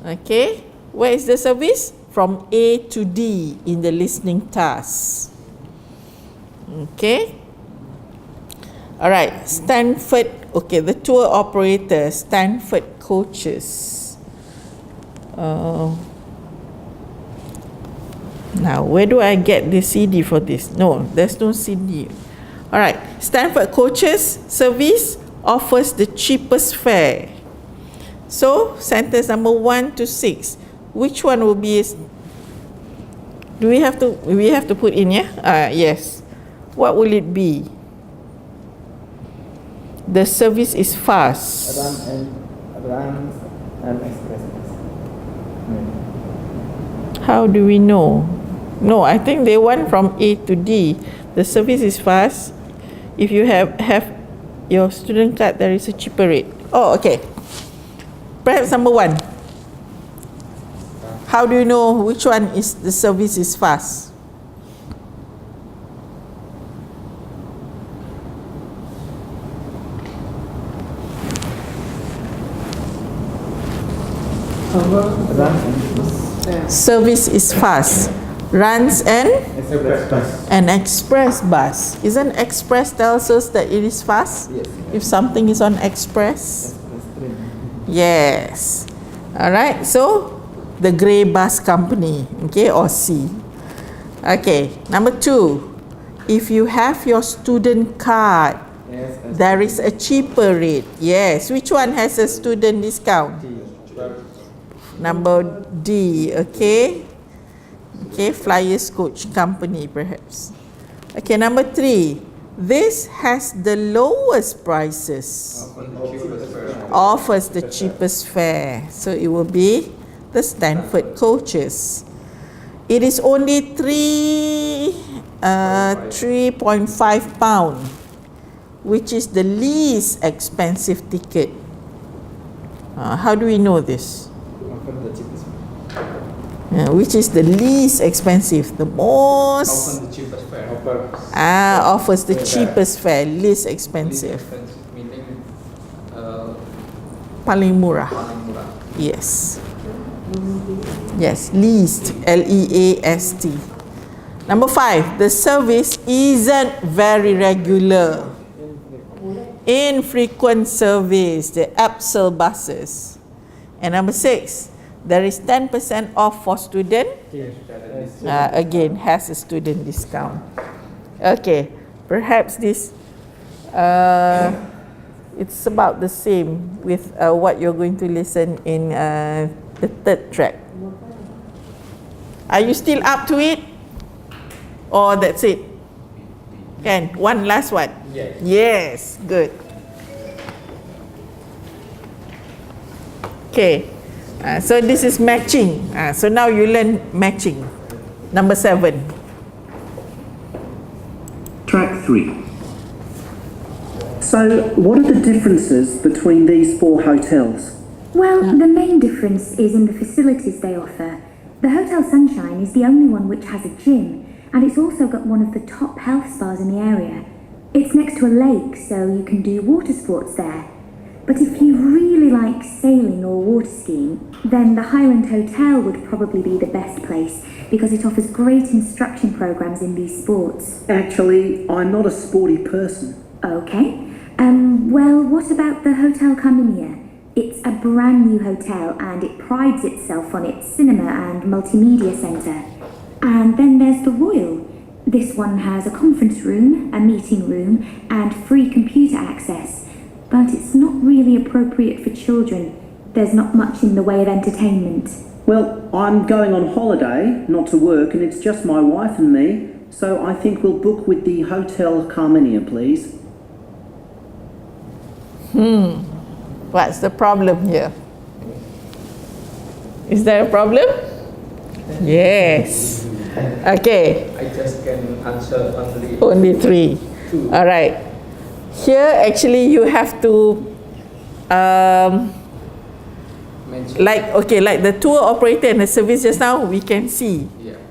Okay, where is the service? From A to D in the listening task. Okay. Alright, Stanford, okay, the tour operator, Stanford coaches. Now, where do I get the CD for this? No, there's no CD. Alright, Stanford coaches service offers the cheapest fare. So, sentence number 1 to 6. Which one will be? Do we have to put in, yeah? Yes. What will it be? The service is fast. Run and express. How do we know? No, I think they want from A to D. The service is fast. If you have your student card, there is a cheaper rate. Oh, okay. Perhaps number 1. How do you know which one is the service is fast? Service is fast. Runs and an express bus. Isn't express tells us that it is fast? Yes. If something is on express? Yes. Alright, so the grey bus company, okay, or C. Okay, number 2. If you have your student card, there is a cheaper rate. Yes, which one has a student discount? Number D, okay. Okay, Flyers Coach Company perhaps. Okay, number 3. This has the lowest prices. Offers the cheapest fare. So it will be the Stanford coaches. It is only 3.5 pound, which is the least expensive ticket. How do we know this? Which is the least expensive, the most Often the cheapest fare. offers the cheapest fare, least expensive. Meaning Paling murah. paling murah. Yes. Yes, least, L-E-A-S-T. Number 5, the service isn't very regular. Infrequent service, the Upsell buses. And number 6, there is 10% off for student. Again, has a student discount. Okay, perhaps this it's about the same with what you're going to listen in the third track. Are you still up to it? Or that's it? Can one last one? Yes. Yes, good. Okay, so this is matching. So now you learn matching. Number 7. Track 3. So, what are the differences between these 4 hotels? Well, the main difference is in the facilities they offer. The Hotel Sunshine is the only one which has a gym, and it's also got one of the top health spas in the area. It's next to a lake, so you can do water sports there. But if you really like sailing or water skiing, then the Highland Hotel would probably be the best place, because it offers great instruction programs in these sports. Actually, I'm not a sporty person. Okay. Well, what about the Hotel Carminia? It's a brand new hotel and it prides itself on its cinema and multimedia centre. And then there's the Royal. This one has a conference room, a meeting room, and free computer access. But it's not really appropriate for children. There's not much in the way of entertainment. Well, I'm going on holiday, not to work, and it's just my wife and me, so I think we'll book with the Hotel Carminia, please. What's the problem here? Is there a problem? Yes. Okay. I just can answer Only 3. All right. Here, actually, you have to mention. like the tour operator and the service just now, we can see,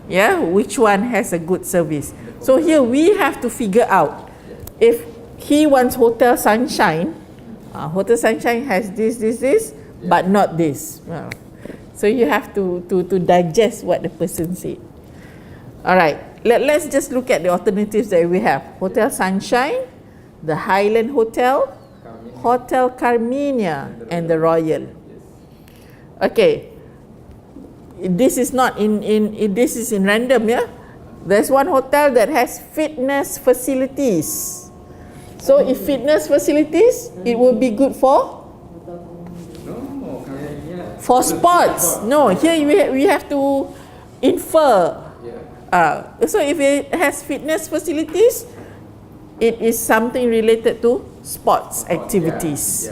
Yeah. which one has a good service. So here we have to figure out if he wants Hotel Sunshine. Hotel Sunshine has this, but not this. So you have to digest what the person said. All right. Let's just look at the alternatives that we have. Hotel Sunshine, the Highland Hotel, Hotel Carminia, and the Royal. Okay. This is not this is in random, yeah? There's one hotel that has fitness facilities. So if fitness facilities, it will be good for sports. No, here we have to infer. So if it has fitness facilities, it is something related to sports activities.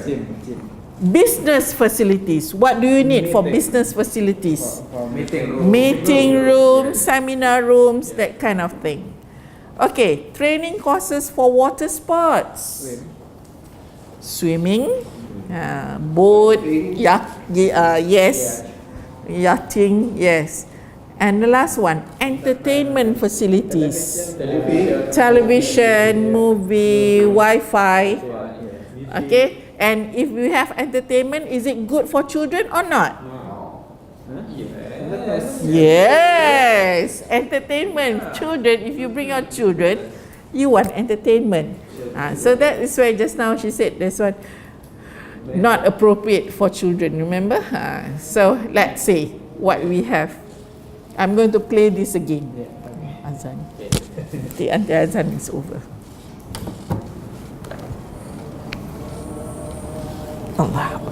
Business facilities. What do you need for business facilities? Meeting rooms, seminar rooms, that kind of thing. Okay, training courses for water sports. Swimming, boat, yes. Yachting, yes. And the last one, entertainment facilities. Television, movie, Wi-Fi. Okay, and if we have entertainment, is it good for children or not? Yes, entertainment. Children, if you bring your children, you want entertainment. So that is why just now she said this one not appropriate for children, remember? So let's see what we have. I'm going to play this again. Azan. The azan is over. Allah.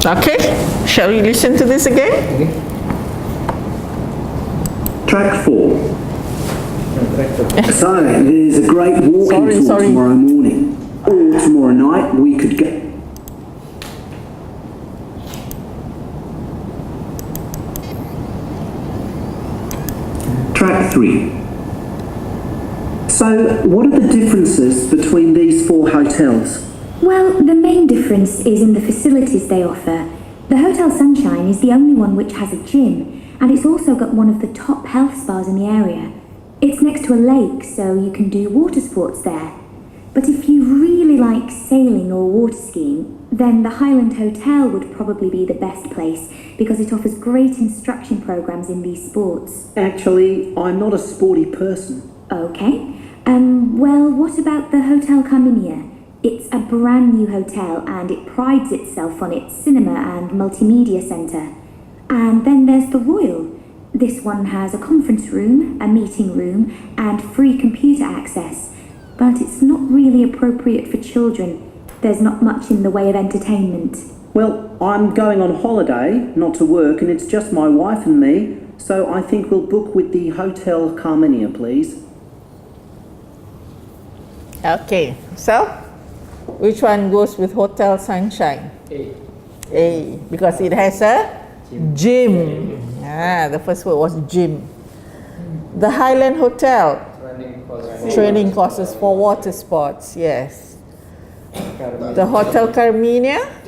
Okay, shall we listen to this again? Track 4. So, there's a great walking tour tomorrow morning. Or tomorrow night we could go... Track 3. So, what are the differences between these 4 hotels? Well, the main difference is in the facilities they offer. The Hotel Sunshine is the only one which has a gym, and it's also got one of the top health spas in the area. It's next to a lake, so you can do water sports there. But if you really like sailing or water skiing, then the Highland Hotel would probably be the best place because it offers great instruction programs in these sports. Actually, I'm not a sporty person. Okay. Well, what about the Hotel Carminia? It's a brand new hotel and it prides itself on its cinema and multimedia centre. And then there's the Royal. This one has a conference room, a meeting room, and free computer access. But it's not really appropriate for children. There's not much in the way of entertainment. Well, I'm going on holiday, not to work, and it's just my wife and me, so I think we'll book with the Hotel Carminia, please. Okay, so which one goes with Hotel Sunshine? A, because it has a gym. The first word was gym. The Highland Hotel, training courses for water sports, yes. The Hotel Carminia,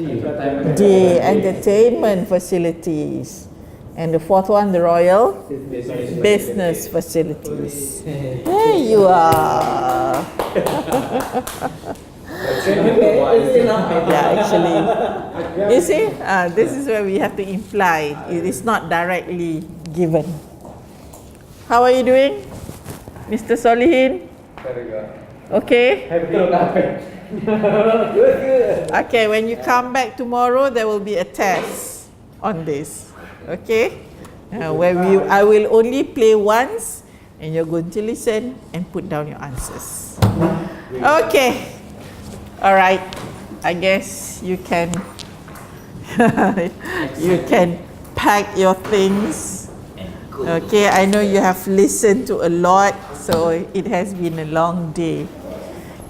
the entertainment facilities. And the fourth one, the Royal Business Facilities. There you are. Yeah, actually, you see, this is where we have to imply. It is not directly given. How are you doing, Mr. Solihin? Very good. Okay? Okay, when you come back tomorrow, there will be a test on this. Okay? Where I will only play once, and you're going to listen and put down your answers. Okay. All right. I guess you can pack your things. Okay, I know you have listened to a lot, so it has been a long day.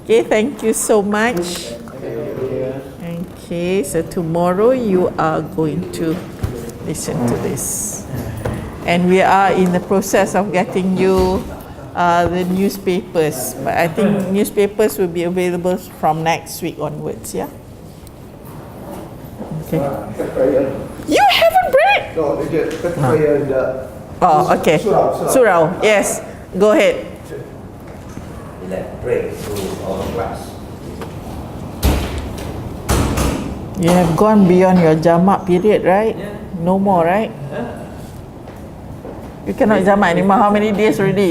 Okay, thank you so much. Okay, so tomorrow you are going to listen to this. And we are in the process of getting you the newspapers, but I think newspapers will be available from next week onwards, yeah? Okay. You haven't read? No, the Oh, okay. Surau, yes. Go ahead. Let's pray to our class. You have gone beyond your jamak period, right? No more, right? You cannot jamak anymore. How many days already?